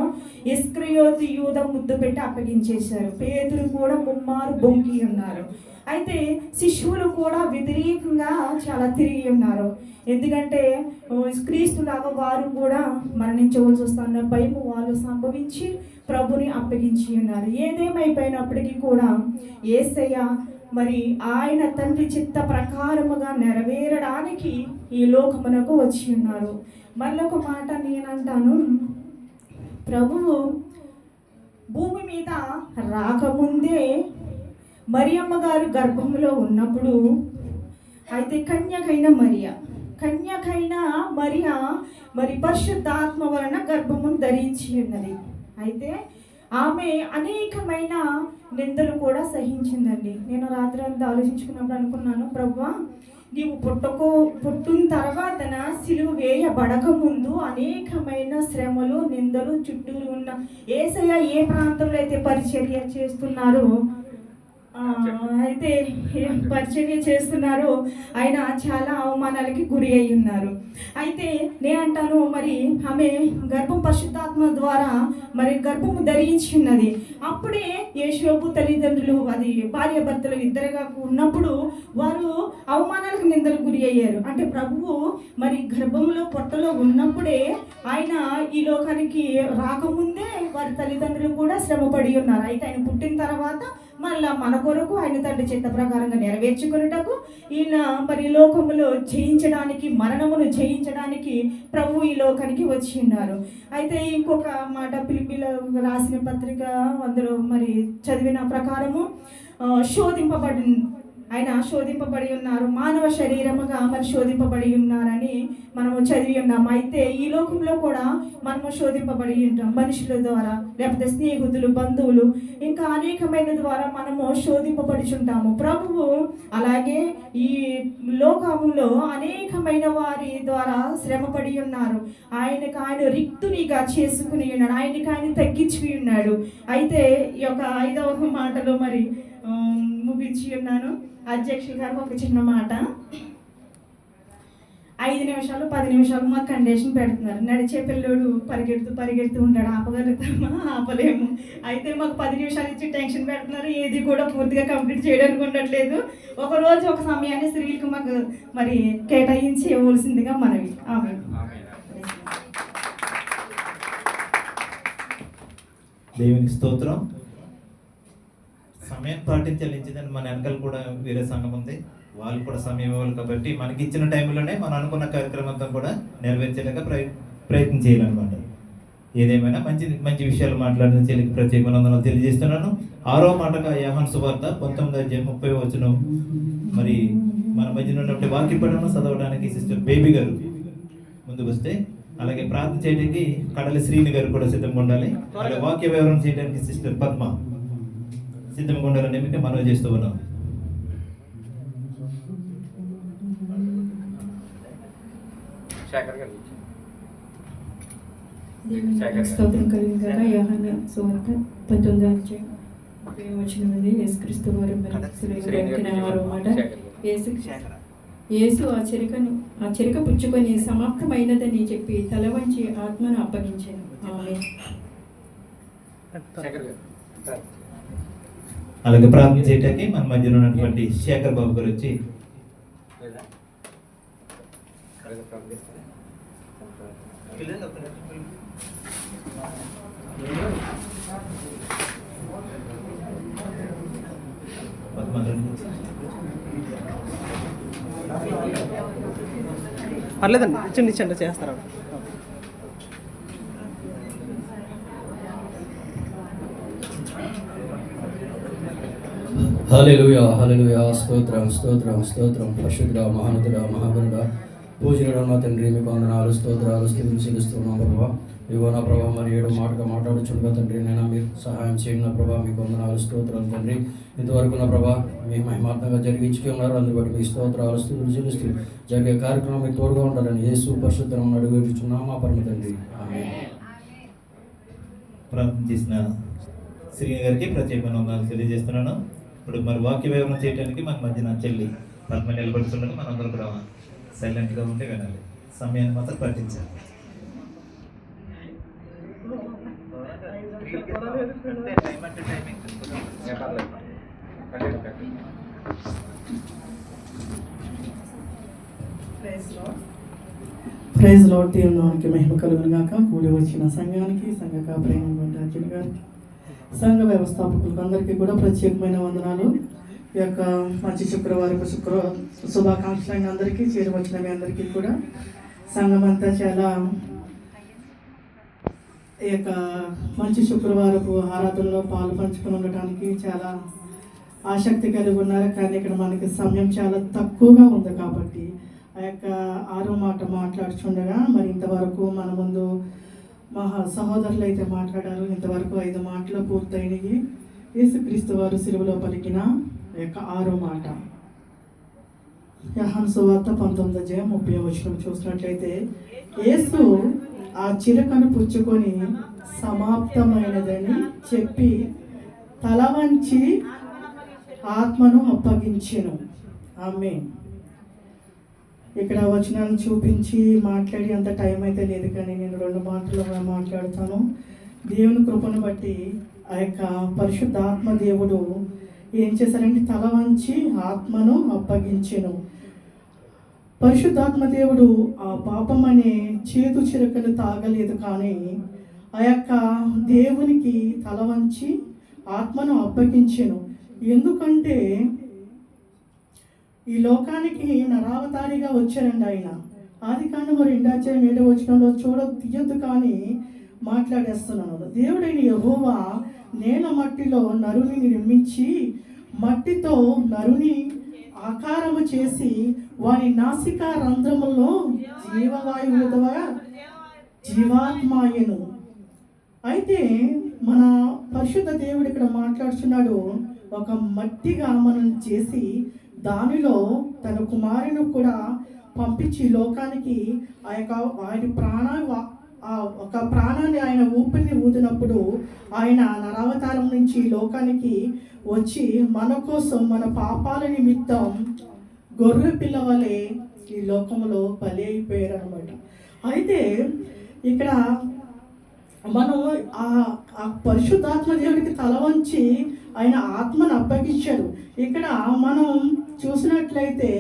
ఇస్కరియోతు యూదా ముద్దు పెట్టి అప్పగించేశారు. పేతురు కూడా ముమ్మారు బొంకి ఉన్నారు. అయితే శిష్యులు కూడా వ్యతిరేకంగా చాలా తిరిగి ఉన్నారు. ఎందుకంటే క్రీస్తులాగా వారు కూడా మరణించవలసి వస్తున్న భయం వాళ్ళు సంభవించి ప్రభుని అప్పగించి ఉన్నారు. ఏదేమైపోయినప్పటికీ కూడా యేసయ్య మరి ఆయన తండ్రి చిత్త ప్రకారముగా నెరవేరడానికి ఈ లోకమునకు వచ్చి ఉన్నారు. మళ్ళొక మాట నేనంటాను, ప్రభువు భూమి మీద రాకముందే మరియమ్మ గారు గర్భంలో ఉన్నప్పుడు అయితే కన్యకైన మరియ మరి పరిశుద్ధాత్మ వలన గర్భమును ధరించి ఉన్నది. అయితే ఆమె అనేకమైన నిందలు కూడా సహించిందండి. నేను రాత్రి అంతా ఆలోచించుకున్నప్పుడు అనుకున్నాను, ప్రభువా నీవు పుట్టిన తర్వాత సిలువ వేయబడక ముందు అనేకమైన శ్రమలు, నిందలు చుట్టూరు ఉన్న యేసయ్య ఏ ప్రాంతంలో అయితే పరిచర్య చేస్తున్నారో ఆయన చాలా అవమానాలకి గురి అయి ఉన్నారు. అయితే నేనంటాను, మరి ఆమె గర్భం పరిశుద్ధాత్మ ద్వారా మరి గర్భము ధరించి ఉన్నది. అప్పుడే యేషోబు తల్లిదండ్రులు అది భార్య భర్తలు ఇద్దరుగా ఉన్నప్పుడు వారు అవమానాలకు నిందలు గురి అయ్యారు. అంటే ప్రభువు మరి గర్భంలో పొట్టలో ఉన్నప్పుడే ఆయన ఈ లోకానికి రాకముందే వారి తల్లిదండ్రులు కూడా శ్రమపడి ఉన్నారు. అయితే ఆయన పుట్టిన తర్వాత మళ్ళా మన కొరకు ఆయన తండ్రి చిత్త ప్రకారంగా నెరవేర్చుకున్నటకు ఈయన మరి లోకములో జయించడానికి, మరణమును జయించడానికి ప్రభు ఈ లోకానికి వచ్చి ఉన్నారు. అయితే ఇంకొక మాట ఫిలిప్పీలో రాసిన పత్రిక అందులో మరి చదివిన ప్రకారము ఆయన శోధింపబడి ఉన్నారు, మానవ శరీరముగా మరి శోధింపబడి ఉన్నారని మనము చదివి ఉన్నాము. అయితే ఈ లోకంలో కూడా మనము శోధింపబడి ఉంటాం, మనుషుల ద్వారా, లేకపోతే స్నేహితులు, బంధువులు, ఇంకా అనేకమైన ద్వారా మనము శోధింపబడుచుంటాము. ప్రభువు అలాగే ఈ లోకములో అనేకమైన వారి ద్వారా శ్రమపడి ఉన్నారు. ఆయన రిక్తునిగా చేసుకుని ఉన్నాడు, ఆయన తగ్గించి ఉన్నాడు. అయితే ఈ యొక్క 5వ మాటలో మరి ముగించి ఉన్నాను. అధ్యక్షులు గారు ఒక చిన్న మాట, 5 నిమిషాలు 10 నిమిషాలు మాకు కండిషన్ పెడుతున్నారు. నడిచే పిల్లోడు పరిగెడుతూ ఉంటాడు, ఆపగలుగుతామా? ఆపలేము. అయితే మాకు 10 నిమిషాలు ఇచ్చి టెన్షన్ పెడుతున్నారు, ఏది కూడా పూర్తిగా కంప్లీట్ చేయడానికి ఉండట్లేదు. ఒకరోజు ఒక సమయాన్ని స్త్రీలకు మాకు మరి కేటాయించి ఇవ్వవలసిందిగా మనవి. ఆమె దేవునికి స్తోత్రం. సమయం పాటించాలించిందని మన వెనకాల కూడా వేరే సంఘం ఉంది, వాళ్ళు కూడా సమయం ఇవ్వాలి. కాబట్టి మనకి ఇచ్చిన టైంలోనే మనం అనుకున్న కార్యక్రమంతో కూడా నెరవేర్చేలాగా ప్రయత్నం చేయాలన్నమాట. ఏదేమైనా మంచి మంచి విషయాలు మాట్లాడిన చెల్లికి ప్రత్యేక వందనాలు తెలియజేస్తున్నాను. 6వ మాటగా యోహాను సువార్త 19:30 మరి మన మధ్యన ఉన్నటువంటి వాక్య పఠనం చదవడానికి సిస్టర్ బేబీ గారు ముందుకు వస్తే, అలాగే ప్రార్థన చేయడానికి కడలి శ్రీని గారు కూడా సిద్ధంగా ఉండాలి. అలాగే వాక్య వివరణ చేయడానికి సిస్టర్ పద్మ సిద్ధంగా ఉండాలని మీకు మనవి చేస్తూ ఉన్నాం. స్తోత్రం కలిగిన యోహాను సువార్త 19:30 యేసుక్రీస్తు వారు మాట, యేసు ఆ చెరిక పుచ్చుకొని సమాప్తమైనదని చెప్పి తల వంచి ఆత్మను అప్పగించాను. ఆమేన్. అలాగే ప్రార్థన చేయడానికి మన మధ్యలో ఉన్నటువంటి శేఖర్ బాబు గారు వచ్చి పర్లేదండి, ఇచ్చండి చేస్తారా. హల్లెలూయా హల్లెలూయా. స్తోత్రం స్తోత్రం స్తోత్రం. పరిశుద్ధుడా, మహానతుడా, మహాగణుడా, పూజనుడా నా తండ్రి, మీకు వందనాలు, స్తోత్రాలు, స్తుతులు చెల్లిస్తున్నాం ప్రభా. ఇదిగో నా ప్రభా, మరి 7 మాటగా మాట్లాడుచుండగా తండ్రి, నేను మీరు సహాయం చేయండి నా ప్రభా. మీకు వందనాలు, స్తోత్రాలు తండ్రి. ఇంతవరకు నా ప్రభా మీ మహిమాత్మకంగా జరిగించుకున్నారు, అందుకు బట్టి మీ స్తోత్రాలు, స్తుతులు చెల్లిస్తూ జరిగే కార్యక్రమం మీకు తోడుగా ఉండాలని యేసు పరిశుద్ధం అడుగుచున్నాం మా పరమ తండ్రి. ఆమేన్. ప్రార్థన చేసిన శ్రీని గారికి ప్రత్యేకమైన వందనాలు తెలియజేస్తున్నాను. ఇప్పుడు మరి వాక్య వివరణ చేయడానికి మన మధ్యన చెల్లి పద్మ నిలబడుతుండగా మనందరం కూడా సైలెంట్గా ఉంటే వినాలి, సమయాన్ని మాత్రం పాటించాలి. Praise lord. దేవునికి మహిమ కలుగును గాక. కూడి వచ్చిన సంఘానికి, సంఘ కాపరైనటువంటి అర్జున్ గారికి, సంఘ వ్యవస్థాపకులకు అందరికీ కూడా ప్రత్యేకమైన వందనాలు. ఈ యొక్క మంచి శుక్రవారపు శుభాకాంక్షలు అందరికీ, చేరి వచ్చిన మీ అందరికీ కూడా సంఘం అంతా చాలా ఈ యొక్క మంచి శుక్రవారపు ఆరాధనలో పాలు పంచుకొని ఉండటానికి చాలా ఆసక్తి కలిగి ఉన్నారు. కానీ ఇక్కడ మనకి సమయం చాలా తక్కువగా ఉంది కాబట్టి ఆ యొక్క 6వ మాట మాట్లాడుచుండగా, మరి ఇంతవరకు మన ముందు సహోదరులు అయితే మాట్లాడారు. ఇంతవరకు 5 మాటలు పూర్తయినవి. యేసుక్రీస్తు వారు సిలువలో పలికిన యొక్క 6వ మాట యోహాను సువార్త 19:30 చూసినట్లయితే, యేసు ఆ చిరకను పుచ్చుకొని సమాప్తమైనదని చెప్పి తల వంచి ఆత్మను అప్పగించెను. ఆమేన్. ఇక్కడ వచనాలను చూపించి మాట్లాడి అంత టైం అయితే లేదు, కానీ నేను 2 మాటలు మాట్లాడుతాను. దేవుని కృపను బట్టి ఆ యొక్క పరిశుద్ధాత్మ దేవుడు ఏం చేశారంటే తల వంచి ఆత్మను అప్పగించెను. పరిశుద్ధాత్మ దేవుడు ఆ పాపం అనే చేదు చిరకను తాగలేదు, కానీ ఆ యొక్క దేవునికి తల వంచి ఆత్మను అప్పగించెను. ఎందుకంటే ఈ లోకానికి నరావతారిగా వచ్చారండి ఆయన. ఆదికాండము 2:7 తీయొద్దు కానీ మాట్లాడేస్తున్నాను. దేవుడైన యెహోవా నేల మట్టిలో నరుని నిర్మించి మట్టితో నరుని ఆకారము చేసి వారి నాసికా రంధ్రములో జీవవాయువు ద్వారా జీవాత్మాయను. అయితే మన పరిశుద్ధ దేవుడు ఇక్కడ మాట్లాడుతున్నాడు, ఒక మట్టిగా మనం చేసి దానిలో తన కుమారుని కూడా పంపించి లోకానికి ఆ యొక్క వారి ఒక ప్రాణాన్ని ఆయన ఊపిరిని ఊదినప్పుడు ఆయన నరావతారం నుంచి లోకానికి వచ్చి మన కోసం మన పాపాల నిమిత్తం గొర్రె పిల్ల వలె ఈ లోకంలో బలి అయిపోయారు అనమాట. అయితే ఇక్కడ మనం ఆ పరిశుద్ధాత్మ దేవుడికి తల వంచి ఆయన ఆత్మను అప్పగించాడు. ఇక్కడ మనం చూసినట్లయితే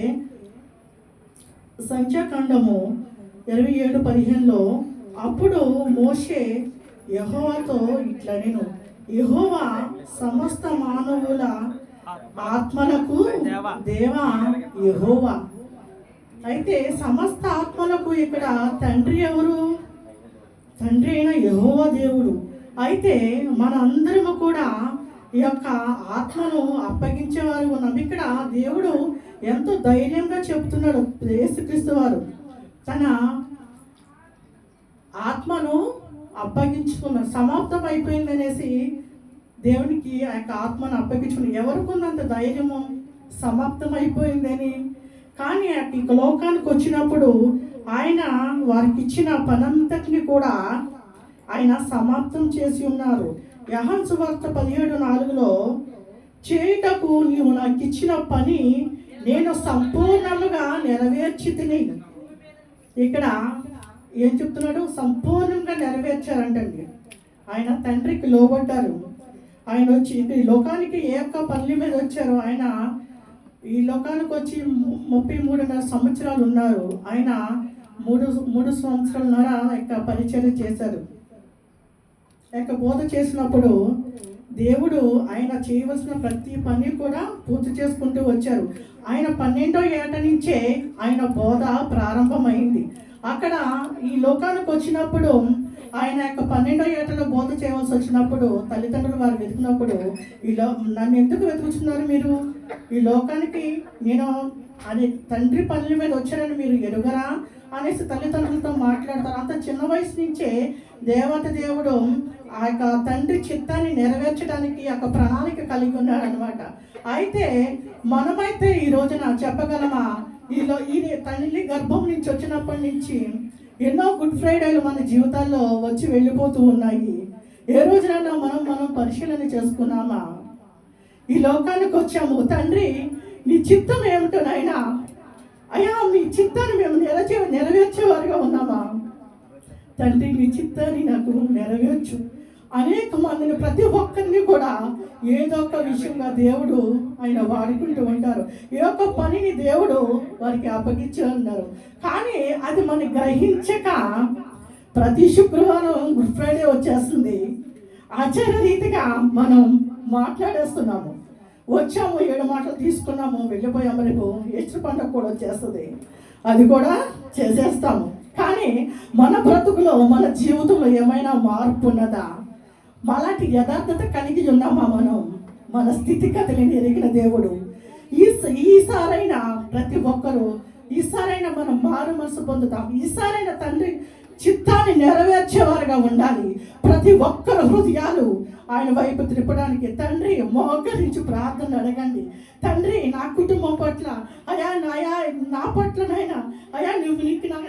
సంఖ్యాకాండము 27:15 అప్పుడు మోషే యెహోవాతో ఇట్లా, నేను యెహోవా సమస్త మానవుల ఆత్మలకు దేవా యెహోవా. అయితే సమస్త ఆత్మలకు ఇక్కడ తండ్రి ఎవరు? తండ్రి అయిన యెహోవా దేవుడు. అయితే మన అందరము కూడా ఈ యొక్క ఆత్మను అప్పగించేవారు ఉన్నాం. ఇక్కడ దేవుడు ఎంతో ధైర్యంగా చెప్తున్నాడు. యేసుక్రీస్తు వారు తన ఆత్మను అప్పగించుకున్నారు. సమాప్తం అయిపోయింది అనేసి దేవునికి ఆ యొక్క ఆత్మను అప్పగించుకున్నారు. ఎవరికి ఉన్నంత ధైర్యము సమాప్తం అయిపోయిందని? కానీ ఇక లోకానికి వచ్చినప్పుడు ఆయన వారికి ఇచ్చిన పనంతటిని కూడా ఆయన సమాప్తం చేసి ఉన్నారు. యోహాను సువార్త 17:4 చేయుటకు నీవు నాకు ఇచ్చిన పని నేను సంపూర్ణముగా నెరవేర్చితిని. ఇక్కడ ఏం చెప్తున్నాడు? సంపూర్ణంగా నెరవేర్చారంటండి. ఆయన తండ్రికి లోబడ్డారు. ఆయన వచ్చి ఈ లోకానికి ఏ ఒక్క పని మీద వచ్చారో, ఆయన ఈ లోకానికి వచ్చి 33.5 సంవత్సరాలు ఉన్నారు. ఆయన 3 సంవత్సరాలన్నర యొక్క పరిచర్య చేశారు. యొక్క బోధ చేసినప్పుడు దేవుడు ఆయన చేయవలసిన ప్రతి పని కూడా పూర్తి చేసుకుంటూ వచ్చారు. ఆయన 12వ ఏట నుంచే ఆయన బోధ ప్రారంభమైంది. అక్కడ ఈ లోకానికి వచ్చినప్పుడు ఆయన యొక్క 12వ ఏటలో బోధ చేయవలసి వచ్చినప్పుడు తల్లిదండ్రులు వారు వెతుకున్నప్పుడు నన్ను ఎందుకు వెతుకుతున్నారు మీరు? ఈ లోకానికి నేను అది తండ్రి పనుల మీద వచ్చారని మీరు ఎరుగరా అనేసి తల్లిదండ్రులతో మాట్లాడతారు. అంత చిన్న వయసు నుంచే దేవుడు ఆ యొక్క తండ్రి చిత్తాన్ని నెరవేర్చడానికి ఒక ప్రణాళిక కలిగి ఉన్నాడు అనమాట. అయితే మనమైతే ఈ రోజున చెప్పగలమా? ఈ తల్లి గర్భం నుంచి వచ్చినప్పటి నుంచి ఎన్నో గుడ్ ఫ్రైడేలు మన జీవితాల్లో వచ్చి వెళ్ళిపోతూ ఉన్నాయి. ఏ రోజునైనా మనం పరిశీలన చేసుకున్నామా? ఈ లోకానికి వచ్చాము, తండ్రి నీ చిత్తం ఏమిటో నాయనా, అయ్యా మీ చిత్తాన్ని మేము నెరవేర్చేవారుగా ఉన్నామా? తండ్రి నీ చిత్తాన్ని నాకు నెరవేర్చు. అనేక మందిని ప్రతి ఒక్కరిని కూడా ఏదో ఒక విషయంగా దేవుడు ఆయన వాడుకుంటూ ఉంటారు. ఏ ఒక్క పనిని దేవుడు వారికి అప్పగించే ఉన్నారు. కానీ అది మనం గ్రహించక ప్రతి శుక్రవారం గుడ్ ఫ్రైడే వచ్చేస్తుంది. ఆచార రీతిగా మనం మాట్లాడేస్తున్నాము. వచ్చాము, 7 మాటలు తీసుకున్నాము, వెళ్ళిపోయాము. రేపు ఈస్టర్ పండుగ కూడా వచ్చేస్తుంది, అది కూడా చేసేస్తాము. కానీ మన బ్రతుకులో మన జీవితంలో ఏమైనా మార్పు ఉన్నదా? అలాంటి యథార్థత కలిగి ఉన్నామా మనం? మన స్థితిగతులను ఎరిగిన దేవుడు ఈసారైనా ప్రతి ఒక్కరూ ఈసారైనా మనం మారు మనసు పొందుతాం. ఈసారైనా తండ్రి చిత్తాన్ని నెరవేర్చేవారుగా ఉండాలి. ప్రతి ఒక్కరు హృదయాలు ఆయన వైపు తిప్పడానికి తండ్రి మోకరించి ప్రార్థన అడగండి. తండ్రి నా కుటుంబం పట్ల అయా నా పట్లనైనా అయా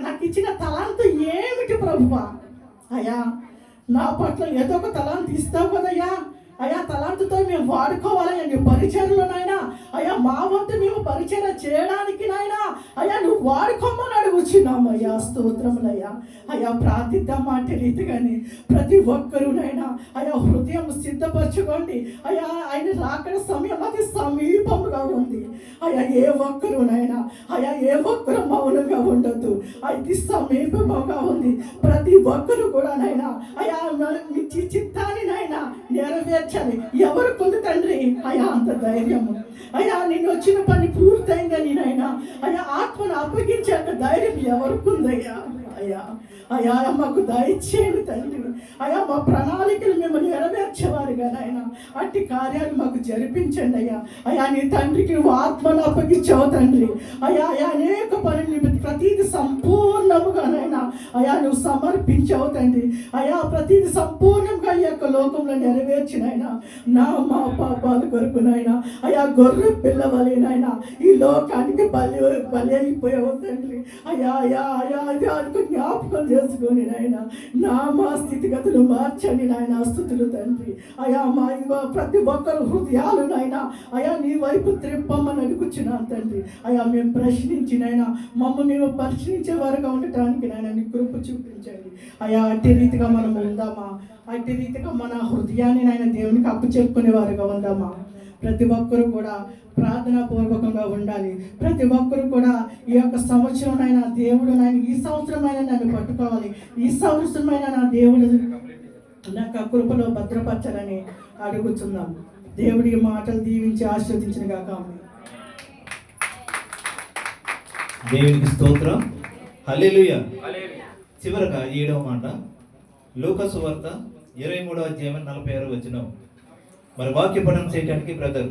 నాకు ఇచ్చిన తలాంతు ఏమిటి ప్రభువా? అయా నా పట్ల ఏదో ఒక తలాంతు ఇస్తావు కదయ్యా, అయా తలాంతుతో మేము వాడుకోవాలయ్యా నీ పరిచయలోనైనా, అయ్యా మా వంతు మేము పరిచయం చేయడానికి నాయనా అయ్యా నువ్వు వాడుకోమని అడుగుచున్నాము. అయ్యా స్తోత్రములయ్యా. అయ్యా ప్రార్థిద్దాం మాట రీతిగానే ప్రతి ఒక్కరునైనా అయ్యా హృదయం సిద్ధపరచుకోండి. అయ్యా ఆయన రాకడ సమయం అది సమీపంగా ఉంది. అయ్యా ఏ ఒక్కరునైనా అయ్యా ఏ ఒక్కరు మౌనంగా ఉండొద్దు, అది సమీపంగా ఉంది. ప్రతి ఒక్కరు కూడా నైనా అయ్యా మీ చిత్తాన్ని నైనా నెరవేర్చాలి. ఎవరు కొంత తండ్రి అయ్యా అంత ధైర్యము, అయ్యా నేను వచ్చిన పని పూర్తయిందని నాయన అయ్యా ఆత్మను అప్పగించాక ధైర్యం ఎవరుకుందయ్యా? అయ్యా అయ్యా మాకు దయచేయండి తండ్రి. అయ్యా మా ప్రణాళికలు మేము నెరవేర్చేవారుగా నాయన అట్టి కార్యాలు మాకు జరిపించండి అయ్యా. అయ్యా నీ తండ్రికి నువ్వు ఆత్మను అప్పగించావు తండ్రి. అయ్యా అయ్యా అనేక పనులు ప్రతీది సంపూర్ణముగా నాయన అయ్యా నువ్వు సమర్పించావు తండ్రి. అయ్యా ప్రతీది సంపూర్ణంగా ఈ యొక్క లోకంలో నెరవేర్చినైనా మా పాపాలు కొరకు నాయన అయ్యా గొర్రె పిల్లవలేనాయన ఈ లోకానికి బలి అయిపోయావు తండ్రి. అయ్యా అయ్యా అయ్యా అది అనుకు జ్ఞాపకం చేసుకొని నాయన మా స్థితిగతులు మార్చండి నాయన. స్థుతులు తండ్రి. అయ్యా మా ప్రతి ఒక్కరు హృదయాలు నాయన అయ్యా నీ వైపు త్రిప్పమని అడుగుచున్నాను తండ్రి. అయ్యా మేము ప్రశ్నించినైనా మేము పరిశీలించే వారుగా ఉండటానికి నాయన నీ కృప చూపించండి. అయ్యా అట్టి రీతిగా మనం ఉందామా? అట్టి రీతిగా మన హృదయాన్ని నాయన దేవునికి అప్పచెప్పుకునే వారుగా ఉందామా? ప్రతి ఒక్కరు కూడా ప్రార్థనా పూర్వకంగా ఉండాలి. ప్రతి ఒక్కరు కూడా ఈ యొక్క సంవత్సరం దేవుడు ఈ సంవత్సరమైన నన్ను పట్టుకోవాలి, ఈ సంవత్సరమైన నా దేవుడు నాకు కృపలో భద్రపరచాలని అడుగుతున్నాం. దేవుడి మాటలు దీవించి ఆశీర్వదించిన గాక. దేవునికి స్తోత్రం. హల్లెలూయా. చివరగా 7వ మాట లూకా సువార్త 23వ అధ్యాయం 46వ వచనం. మరి వాక్య పఠనం చేయడానికి బ్రదర్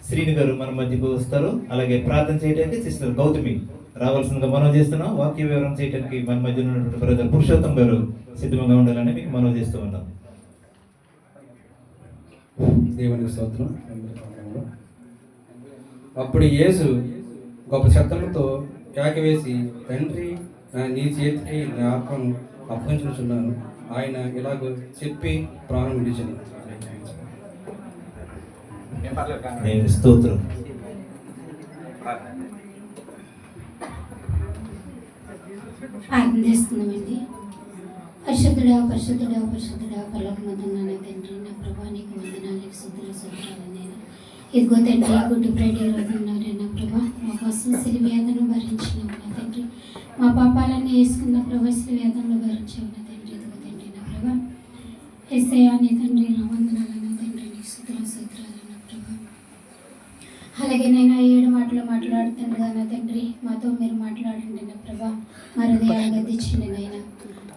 శ్రీని గారు మన మధ్యకు వస్తారు. అలాగే ప్రార్థన చేయడానికి సిస్టర్ గౌతమి రావాల్సిందిగా మనం చేస్తున్నాం. వాక్య వివరణ చేయడానికి మన మధ్య ఉన్నటువంటి బ్రదర్ పురుషోత్తం గారు సిద్ధంగా ఉండాలని మీకు మనం చేస్తూ ఉన్నాం. దేవునికి స్తోత్రం. అప్పుడు యేసు గొప్ప శబ్దముతో కేక వేసి, తండ్రి నీ చేతికి నా ఆత్మను అప్పగించుచున్నాను. ఆయన ఇలాగ చెప్పి ప్రాణం విడిచెను. స్తోత్రం. ప్రార్థన చేస్తున్నామండి. పరిశుద్ధుడా పరిశుద్ధుడా పరిశుద్ధుడా పరలోకమందున్న తండ్రి, నా ప్రభా నీకు వందనాలు స్తుతులు స్తోత్రాలు. నేను ఇదిగో తండ్రి గుడ్ ఫ్రైడే రోజున నా ప్రభా మా కోసం సిలువేదను భరించిన నా తండ్రి, మా పాపాలన్నీ వేసుకున్న ప్రభా సిలువేదనలు భరించావు నా తండ్రి. ఇదిగో తండ్రి నా ప్రభా యేసయ్యా నీ తండ్రి నా వందనాలను తండ్రి నీకు స్తుతులు ప్రభా. అలాగే నేను 7 మాటలు మాట్లాడుతుండగా నా తండ్రి మాతో మీరు మాట్లాడండి నా ప్రభా. మా హృదయాలు గద్దించండి నాయన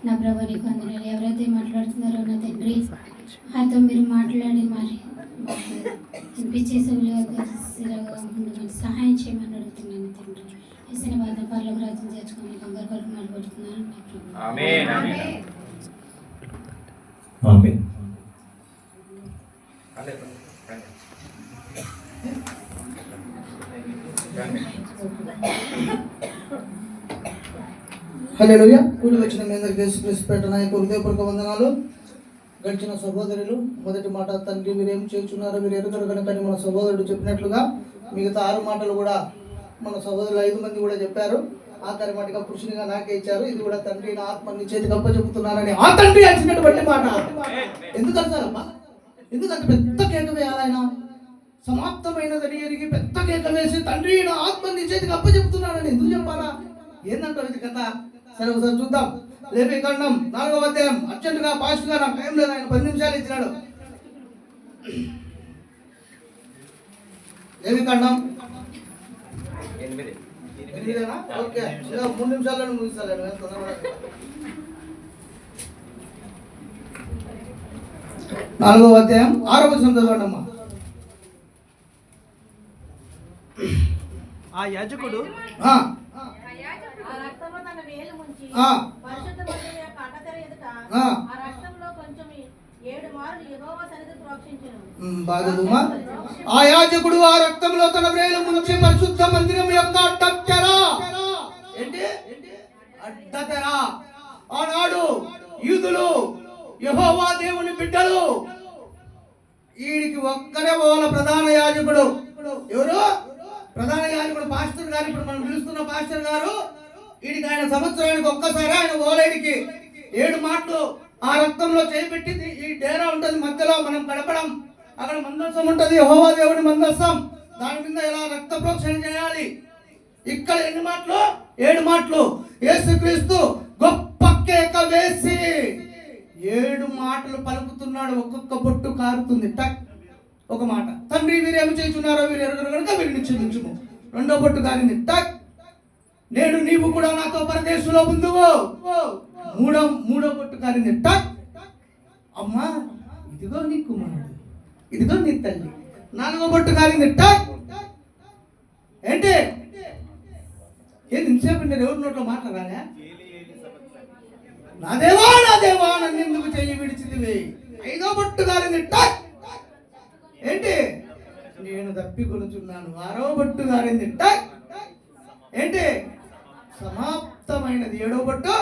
నా ప్రభా. నీకు వందనాలు. ఎవరైతే మాట్లాడుతున్నారో నా తండ్రి వారితో మీరు మాట్లాడి మరి వినిపించే ఉండమని సహాయం చేయమని అడుగుతున్నాను తండ్రి. యేసయ్య వారిని పరలోక రాజ్యం చేర్చుకొని బంగారు కొరకు నిలబడుతున్నాను నా ప్రభా. ఆమేన్. హల్లెలూయా. కూడి వచ్చిన మీ అందరికీ యేసుక్రీస్తు పేరిట నా యొక్క హృదయపూర్వక వందనాలు. గడిచిన సహోదరులు మొదటి మాట, తండ్రి మీరేం చేస్తున్నారో మీరు ఎరుగరు కనుకని మన సహోదరుడు చెప్పినట్లుగా మిగతా 6 మాటలు కూడా మన సహోదరులు 5 మంది కూడా చెప్పారు. ఆఖరి మాటగా పురుషునిగా నాకే ఇచ్చారు. ఇది కూడా తండ్రి నా ఆత్మని చేతికి అప్పచెబుతున్నానని ఆ తండ్రి వచ్చినటువంటి మాట. ఎందుకంటారమ్మా? ఎందుకంటే పెద్ద కేక వేయాలి ఆయన. సమాప్తమైనదని ఎరిగి పెద్ద కేక వేసి తండ్రి నా ఆత్మని చేతికి అప్పచెబుతున్నానని ఎందుకు చెప్పాలా? ఏందంటారు ఇది కథ? సరే ఒకసారి చూద్దాం. లేవికాండం 4వ అధ్యాయం. అర్జెంటుగా ఫాస్ట్గా నాకు టైం లేదు, ఆయన 10 నిమిషాలు ఇచ్చినాడు. లేవికాండం 8 ఓకే, ఇంకా 3 నిమిషాలను ముగిస్తాను. 4వ అధ్యాయం 6వ వచనం చదవండి అమ్మా. ఆ యాజకుడు బాగుమా. ఆ యాజకుడు ఆ రక్తంలో తన వ్రేలు ముంచి పరిశుద్ధ మందిరం యొక్క అడ్డతెర, ఏంటి అడ్డతెర. ఆనాడు యూదులు యెహోవా దేవుని బిడ్డలు, వీడికి ఒక్కడే వాళ్ళ ప్రధాన యాజకుడు. ఎవరు? ప్రధాన యాజకుడు పాస్టర్ గారు. ఇప్పుడు మనం పిలుస్తున్న పాస్టర్ గారు. వీడికి ఆయన సంవత్సరానికి ఒక్కసారి ఆయన ఓలేడికి 7 మాటలు ఆ రక్తంలో చేపెట్టి, ఈ డేరా ఉంటుంది మధ్యలో మనం గడపడం, అక్కడ మందస్సం ఉంటుంది, యెహోవా దేవుని మందస్సం. దాని మీద ఎలా రక్త ప్రోక్షణ చేయాలి. ఇక్కడ ఎన్ని మాటలు? 7 మాటలు. యేసుక్రీస్తు గొప్ప కేక వేసి 7 మాటలు పలుకుతున్నాడు. ఒక్కొక్క బొట్టు కారుతుంది. టక్ ఒక మాట. తండ్రి వీరేమి చేస్తున్నారో వీరు ఎరుగరు కనుక వీరిని క్షమించుము. 2వ బొట్టు కారింది. టక్ నేడు నీవు కూడా నాతో పరదేశంలో ఉందువు. 3వ బొట్టు కారింది. టక్ అమ్మా ఇదిగో నీ కుమారుడు, ఇదిగో నీ తల్లి. 4వ బొట్టు కారింది. టక్ ఏంటి? ఏది ఇంతసేపు నేను ఎవరి నోట్లో మాట్లాడాలా? నా దేవా నన్ను ఎందుకు చెయ్యి విడిచితివి. 5వ బొట్టు కారింది. టక్ ఏంటి? నేను తప్పికొనుచున్నాను. 6వ బొట్టు కారింది. టక్ ఏంటి? సమాప్తమైనది. 7వ బొట్టు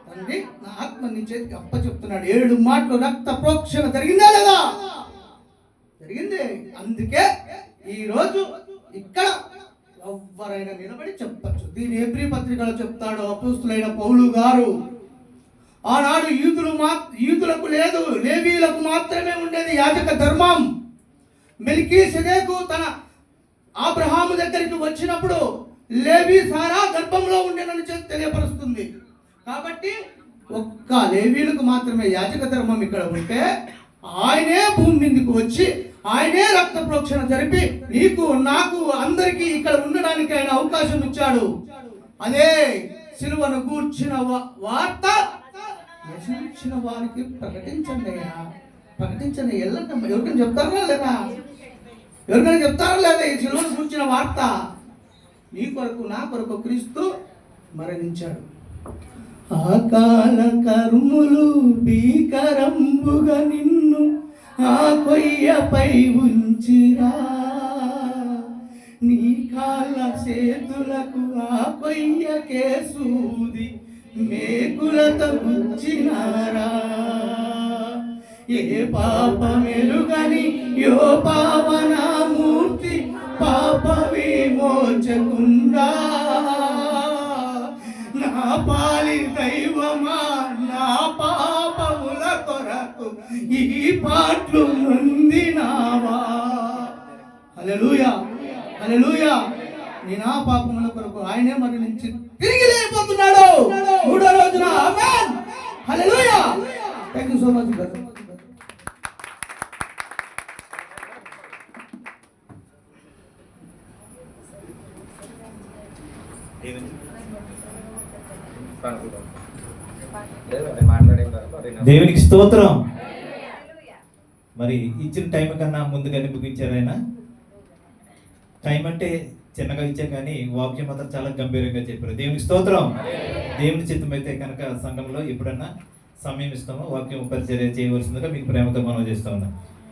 తండ్రి నా ఆత్మ నీ చేతికి అప్పచెప్తున్నాడు. 7 మాటలు రక్త ప్రోక్షణ జరిగిందా లేదా? జరిగింది. అందుకే ఈరోజు ఇక్కడ ఎవరైనా నిలబడి చెప్పచ్చు. దీని హెబ్రీ పత్రికలో చెప్తాడు అపోస్తులైన పౌలు గారు. ఆనాడు యూదులకు లేదు, లేవీయులకు మాత్రమే ఉండేది యాజక ధర్మం. మెల్కీసెదెకు తన అబ్రహాము దగ్గరికి వచ్చినప్పుడు లేవీ సారా గర్భంలో ఉండేనని తెలియపరుస్తుంది. కాబట్టి ఒక్క లేవీలకు మాత్రమే యాజక ధర్మం ఇక్కడ ఉంటే, ఆయనే భూమి మీదకు వచ్చి ఆయనే రక్త ప్రోక్షణ జరిపి నీకు నాకు అందరికీ ఇక్కడ ఉండడానికి ఆయన అవకాశం ఇచ్చాడు. అదే సిలువను గూర్చిన వార్త నశించిన వారికి ప్రకటించండి అయ్యా, ప్రకటించండి. ఎల్లంటమ్మా. ఎవరికైనా చెప్తారా లేదా? ఎవరికైనా చెప్తారా లేదా? ఈ సిలువను గూర్చిన వార్త నీ కొరకు నా కొరకు క్రీస్తు మరణించాడు. ఆకాల కర్ములు భీకరంబుగా నిన్ను ఆ కొయ్యపై ఉంచిరా, నీ కాళ్ళ చేతులకు ఆ కొయ్యకే సూది మేకులతో గుచ్చినారా. ఏ పాపమెరుగని యో పావనామూర్తి పాప విమోచకుండా, నా పాలి దైవమా నా పాపముల కొరకు ఈ పాటలు నొందినావా. హల్లెలూయా హల్లెలూయా. నీ నా పాపముల కొరకు ఆయనే మరణించి తిరిగి లేకపోతున్నాడు 3వ రోజున. Amen hallelujah. Thank you you so much brother. దేవునికి స్తోత్రం. మరి ఇచ్చిన టైం కన్నా ముందుగానే ముగించారు ఆయన. టైం అంటే చిన్నగా ఇచ్చా కానీ వాక్యం మాత్రం చాలా గంభీరంగా చెప్పారు. దేవునికి స్తోత్రం. దేవుని చిత్తం అయితే కనుక సంఘంలో ఎప్పుడన్నా సమయం ఇస్తామో వాక్యం పరిచర్య చేయవలసిందిగా మీకు ప్రేమతో మనం చేస్తూ ఉన్నాం.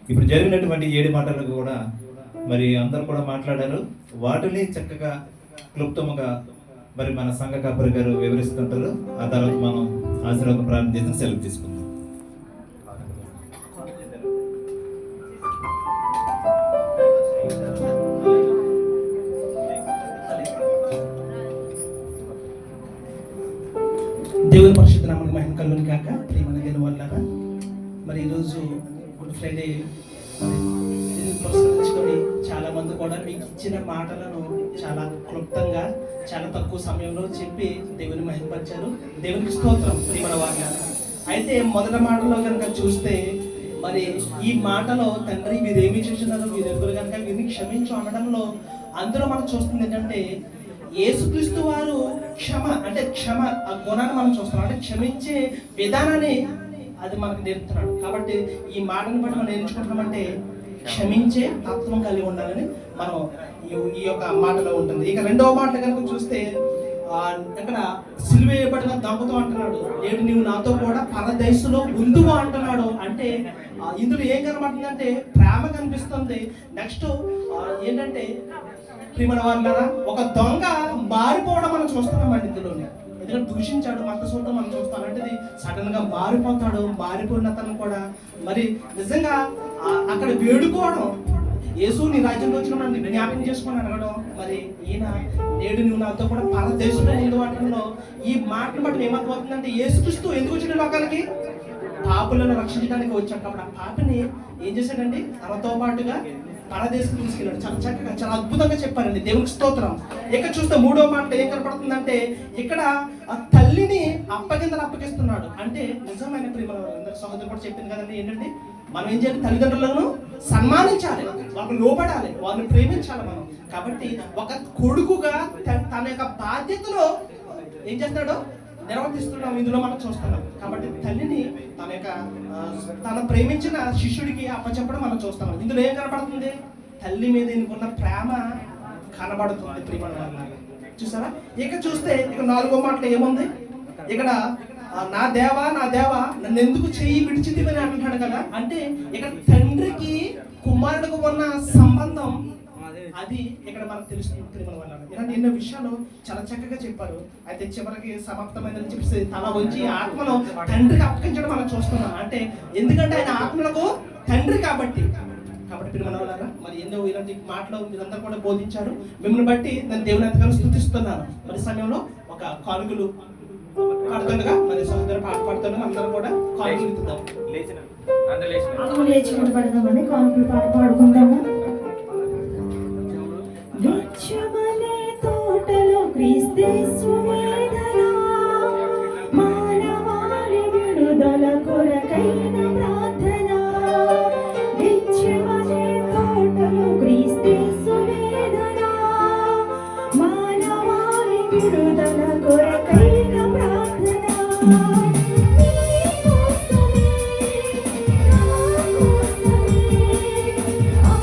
ఇప్పుడు జరిగినటువంటి 7 మాటలకు కూడా మరి అందరూ కూడా మాట్లాడారు. వాటిని చక్కగా క్లుప్తముగా మరి మన సంఘ కాపరి గారు వివరిస్తుంటారు. ఆ తర్వాత మనం ఆశీర్వాదం ప్రారంభం చేసి సెలవు తీసుకుందాం. దేవుని పరిశుద్ధ నామమునకు మహిమ కలుగును గాక. ప్రియమైన దేవుని వాళ్ళారా, మరి ఈరోజు గుడ్ ఫ్రైడే దీన్ని పురస్కరించుకొని చాలా మంది కూడా మీకు ఇచ్చిన మాటలను చాలా క్లుప్తంగా చాలా తక్కువ సమయంలో చెప్పి దేవుని మహిమపరిచారు. దేవునికి స్తోత్రం. ప్రియమైన వాళ్ళారా, అయితే మొదటి మాటలో కనుక చూస్తే మరి ఈ మాటలో తండ్రి వీరేమి చేస్తున్నారు, వీరెవరు కనుక వీరిని క్షమించు అనడంలో అందులో మనం చూస్తుంది ఏంటంటే యేసుక్రీస్తు వారు క్షమ ఆ గుణాన్ని మనం చూస్తున్నాం. అంటే క్షమించే విధానాన్ని అది మనకు నేర్పుతున్నాడు. కాబట్టి ఈ మాటను బట్టి మనం నేర్చుకుంటామంటే క్షమించే తత్వం కలిగి ఉండాలని మనం ఈ యొక్క మాటలో ఉంటుంది. ఇక రెండవ మాటలు కనుక చూస్తే ఇక్కడ సిలువేయబడిన దమ్ముతో అంటున్నాడు, నేడు నీవు నాతో కూడా పరదేశంలో ఉందువు అంటున్నాడు. అంటే ఇందులో ఏం కనబడుతుందంటే ప్రేమ కనిపిస్తుంది. నెక్స్ట్ ఏంటంటే ప్రియమైన వాళ్ళారా, ఒక దొంగ మారిపోవడం మనం చూస్తున్నామండి ఇందులోనే. ఎందుకంటే దూషించాడు, మత సూత్రం మనం చూస్తాం. అంటే సడన్ గా మారిపోతాడు. మారిపోయిన అతను కూడా మరి నిజంగా అక్కడ వేడుకోవడం, యేసు నీ రాజ్యంలో వచ్చిన మనం జ్ఞాపకం చేసుకొని అడగడం. మరి ఈయన నేడు నువ్వు నాతో కూడా పరదేశంలో ఉంది వాటిలో ఈ మాటను బట్టి ఏమర్థమవుతుందంటే యేసుక్రీస్తు ఎందుకు వచ్చిన లోకాలకి పాపులను రక్షించడానికి వచ్చాడు. కాబట్టి ఆ పాపని ఏం చేశాడండి, తనతో పాటుగా పరదేశం తీసుకెళ్ళాడు. చాలా చక్కగా చాలా అద్భుతంగా చెప్పారండి. దేవునికి స్తోత్రం. ఇక్కడ చూస్తే 3వ మాటలో ఏం కనపడుతుందంటే ఇక్కడ ఆ తల్లిని అప్పగిస్తున్నాడు. అంటే నిజమైన ప్రేమ సహోదరు కూడా చెప్పింది కదండి, ఏంటంటే మనం ఏం చేయాలి, తల్లిదండ్రులను సన్మానించాలి, వాళ్ళని లోబడాలి, వాళ్ళని ప్రేమించాలి మనం. కాబట్టి ఒక కొడుకుగా తన యొక్క బాధ్యతలో ఏం చేస్తాడో నిర్వర్తిస్తున్నాం ఇందులో మనం చూస్తున్నాం. కాబట్టి తల్లిని తన ప్రేమించిన శిష్యుడికి అప్పచెప్పడం మనం చూస్తున్నాం. ఇందులో ఏం కనబడుతుంది, తల్లి మీద ఉన్న ప్రేమ కనబడుతుంది. ప్రియమైన వాళ్ళ చూసారా. ఇక చూస్తే ఇక 4వ మాటలో ఏముంది, ఇక్కడ నా దేవా నన్ను ఎందుకు చెయ్యి విడిచితివని అంటున్నాడు కదా. అంటే ఇక్కడ తండ్రికి కుమారుడికి ఉన్న సంబంధం అది ఇక్కడ మనకు తెలుస్తుంది. ప్రియమైన వాళ్ళ ఇలాంటి ఎన్నో విషయాలు చాలా చక్కగా చెప్పారు. అయితే చివరికి సమాప్తమైందని చెప్పేసి తల వచ్చి ఆత్మను తండ్రికి అప్పగించడం మనం చూస్తున్నాం. అంటే ఎందుకంటే ఆయన ఆత్మలకు తండ్రి కాబట్టి. ప్రియమైన వాళ్ళారా, మరి ఎన్నో ఇలాంటి మాటలు మీరందరూ కూడా బోధించారు. మిమ్మల్ని బట్టి నేను దేవుని ఎంతగానో స్తుతిస్తున్నాను. మరి సమయంలో ఒక కానుకలు పాడుతుండగా మరి సహోదరు పాట పాడుతుండగా అందరూ కూడా కానుకలు ఇద్దాం. లేచి నిలబడదామని కానుకలు పాట పాడుకుందాము. వృక్షమనే తోటలో క్రీస్తు వేదన, మానవాళి విడుదల కొరకైన ప్రార్థన. వృక్షమనే తోటలో క్రీస్తు వేదన, మానవాళి విడుదల కొరకైన ప్రార్థన. ఆ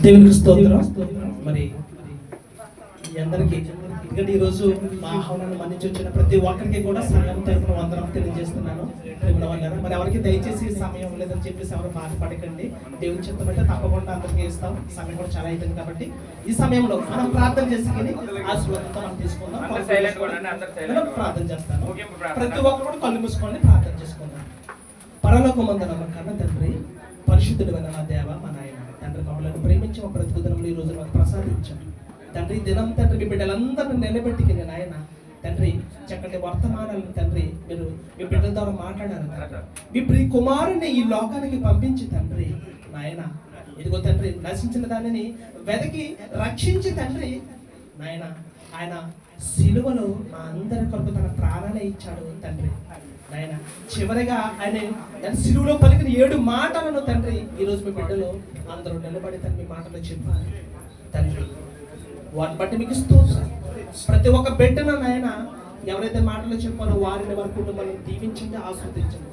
దేవునికి స్తోత్రం. మరి మీ అందరికీ ఎందుకంటే ఈరోజు మా ఆహ్వానాన్ని మన్నించి వచ్చిన ప్రతి ఒక్కరికి కూడా సమయం తరపున వందనం తెలియజేస్తున్నాను. మరి ఎవరికి దయచేసి సమయం లేదని చెప్పేసి ఎవరు బాధపడకండి. దేవుని చిత్తం అయితే తప్పకుండా అందరికీ ఇస్తాం. సమయం కూడా చాలా అయిపోయింది కాబట్టి ఈ సమయంలో మనం ప్రార్థన చేసుకుని ఆశీర్వాదంతో మనం తీసుకుందాం. ప్రార్థన చేస్తాను. ప్రతి ఒక్కరు కూడా కళ్ళు మూసుకోండి, ప్రార్థన చేసుకుందాం. పరలోకమందున మా కన్న తండ్రి, పరిశుద్ధుడైన మా దేవ, మా నాయన తండ్రి, మమ్మల్ని ప్రేమించి మా ప్రతిదినంలో ఈ రోజు మాకు ప్రసాదించాం తండ్రి. దినం తండ్రి మీ బిడ్డలందరినీ నిలబెట్టుకుని నాయన తండ్రి చక్కటి వర్తమానాలను తండ్రి మీరు మీ బిడ్డల ద్వారా మాట్లాడారు. మీ ప్రియ కుమారుని ఈ లోకానికి పంపించి తండ్రి నాయన ఇదిగో తండ్రి నశించిన దానిని వెతికి రక్షించి తండ్రి నాయన ఆయన సిలువలో మా అందరి కొరకు తన ప్రాణాన్ని ఇచ్చాడు తండ్రి నాయన. చివరిగా ఆయన సిలువలో పలికిన 7 మాటలను తండ్రి ఈరోజు మీ బిడ్డలు అందరూ నిలబడి తండ్రి మీ మాటలు చెప్పారు తండ్రి. వాటిని బట్టి మీకు స్తోత్రం. ప్రతి ఒక్క బిడ్డను నాయన ఎవరైతే మాటలు చెప్పారో వారిని వారి కుటుంబాన్ని దీవించండి, ఆస్వాదించండి.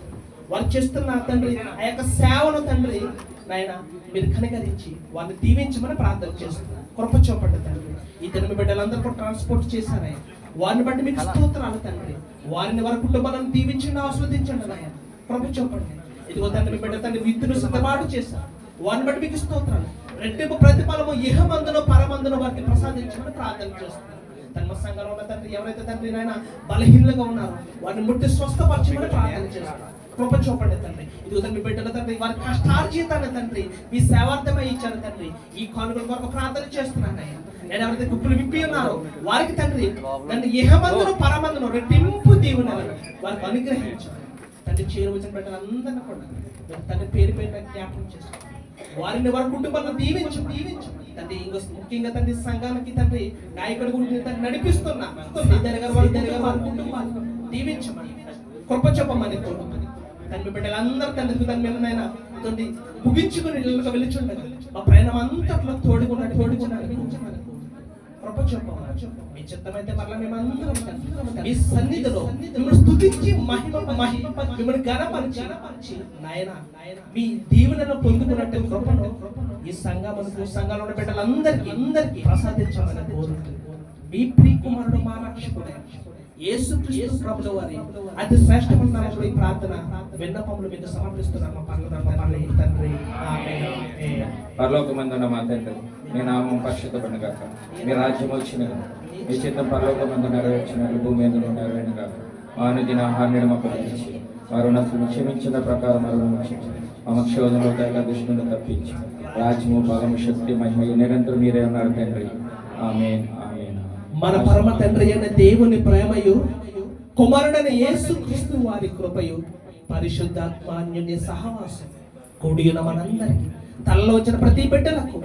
వారు చేస్తున్న తండ్రి ఆ యొక్క సేవను తండ్రి నాయన మీరు కనికరించి వారిని దీవించమని ప్రార్థన చేస్తున్నారు. కృప చూపండి తండ్రి. ఈ దిన బిడ్డలందరూ కూడా ట్రాన్స్పోర్ట్ చేశారయ్య. వారిని బట్టి మీకు స్తోత్రాలు తండ్రి. వారిని వారి కుటుంబాలను దీవించండి, ఆస్వాదించండి నాయన. కృప చూపండి. ఇదిగో తండ్రి బిడ్డ తండ్రి విత్తును సిద్ధపాటు చేశారు. వారిని బట్టి మీకు స్తోత్రాలు. రెట్టింపు ప్రతిఫలము ఇహమందును పరమందును వారికి ప్రసాదించమని ప్రార్థన చేస్తున్నారు. తన సంఘంలో ఉన్న తండ్రి ఎవరైతే తండ్రి నాయన బలహీనంగా ఉన్నారో వారిని ముట్టి స్వస్థపరచమని ప్రార్థన చేస్తున్నారు. కృప చూపండి తండ్రి. ఇదిగో తండ్రి బిడ్డల తండ్రి వారి కష్టార్జితాన్ని తండ్రి మీ సేవార్థమై ఇచ్చారు తండ్రి. ఈ కానుకల కొరకు ప్రార్థన చేస్తున్నాను అయ్యా. నేను ఎవరైతే గుప్పులు విప్పి ఉన్నారో వారికి తండ్రి నన్ను ఇహమందును పరమందును రెట్టింపు దీవెనలను వారికి అనుగ్రహించారు తండ్రి. చేరువచ్చిన బిడ్డలందరినీ కూడా తండ్రి పేరు పేరు జ్ఞాపకం చేస్తారు. వారిని వారి కుటుంబాలను దీవించు తండ్రి. ముఖ్యంగా తండ్రి సంఘానికి తండ్రి నాయకుడి గురించి తండ్రి నడిపిస్తున్నా వారి కుటుంబాలను దీవించమని కృప చెప్పమని కోరుమని తండ్రి బిడ్డలందరూ తండ్రి తన మీద నాయన తండ్రి ముగించుకుని ఇళ్ళకి వెళ్ళిచుండగా మా ప్రయాణం అంతట్లో తోడుకున్నాడు కృప చెప్పమని. మీ చిత్తమైతే మరలా మేమందరం మీ సన్నిధిలో మిమ్మల్ని స్తుతించి మిమ్మల్ని ఘనపరిచి నాయన మీ దీవెనను పొందుకున్నట్టు కృపను ఈ సంఘంలో ఉన్న బిడ్డలందరికీ ప్రసాదించమని కోరుతుంది. మీ ప్రియ కుమారుడు మా రక్షకుడు యేసుక్రీస్తు ప్రభుల వారి అతి శ్రేష్టమైన నామములో ఈ ప్రార్థన విన్నపములు మీకు సమర్పిస్తున్నాము తండ్రి. ఆమేన్. పరలోకమందున్న మా తండ్రి, మీ నామం పరిశుద్ధపడిన గాక, మీ రాజ్యం వచ్చిన గాక, మీ చిత్తం పరలోకమందు నెరవేర్చినట్లు భూమి మీద నెరవేరిన గాక. మా అనుదిన ఆహారాన్ని మాకు అందించి వారు నన్ను క్షమించిన ప్రకారం మరణం క్షమించి మా శోధనలో తగ్గ దుష్టులను తప్పించి రాజ్యము బలము శక్తి మహిమ నిరంతరం మీరే ఉన్నారు తండ్రి. ఆమేన్. ఆమేన్. మన పరమ తండ్రి అయిన దేవుని ప్రేమయు కుమారుడైన యేసుక్రీస్తు వారి కృపయు పరిశుద్ధాత్మాన్యుని సహవాసం కూడిన మనందరికీ తనలో వచ్చిన ప్రతి బిడ్డలకు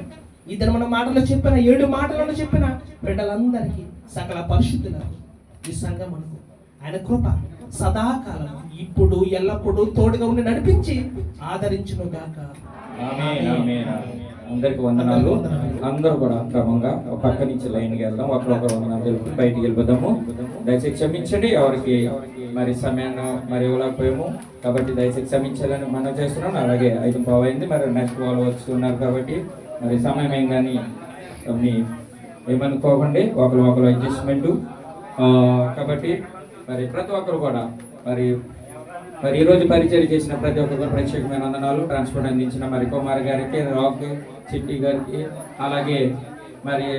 ఇద్దరు మన మాటలు చెప్పిన 7 మాటలను చెప్పిన బిడ్డలందరికీ సకల పరిశుద్ధులకు ఈ సంఘమునకు ఆయన కృప సదాకాలం ఇప్పుడు ఎల్లప్పుడూ తోడుగా ఉండి నడిపించి ఆదరించును గాక. ఆమేన్. ఆమేన్. అందరికి వందనాలు. అందరూ కూడా క్రమంగా పక్క నుంచి లైన్కి వెళ్దాం. ఒకరొకరు వందనాలు తెలుపు బయటికి వెళ్ళిపోదాము. దయచేసి క్షమించండి. ఎవరికి మరి సమయాన్ని మరి ఇవ్వలేకపోయాము కాబట్టి దయచేసి క్షమించాలని మనం చేస్తున్నాం. అలాగే 5:15 అయింది. మరి నెక్స్ట్ వాళ్ళు వస్తున్నారు కాబట్టి మరి సమయం ఏం కానీ మీ ఏమనుకోకండి. ఒకరు అడ్జస్ట్మెంటు కాబట్టి మరి ప్రతి ఒక్కరు కూడా మరి ఈరోజు పరిచయం చేసిన ప్రతి ఒక్కరు ప్రత్యేకమైన వందనాలు. ట్రాన్స్పోర్ట్ అందించిన మరి కుమార్ గారికి, రాక్ చిట్టి గారికి, అలాగే మరి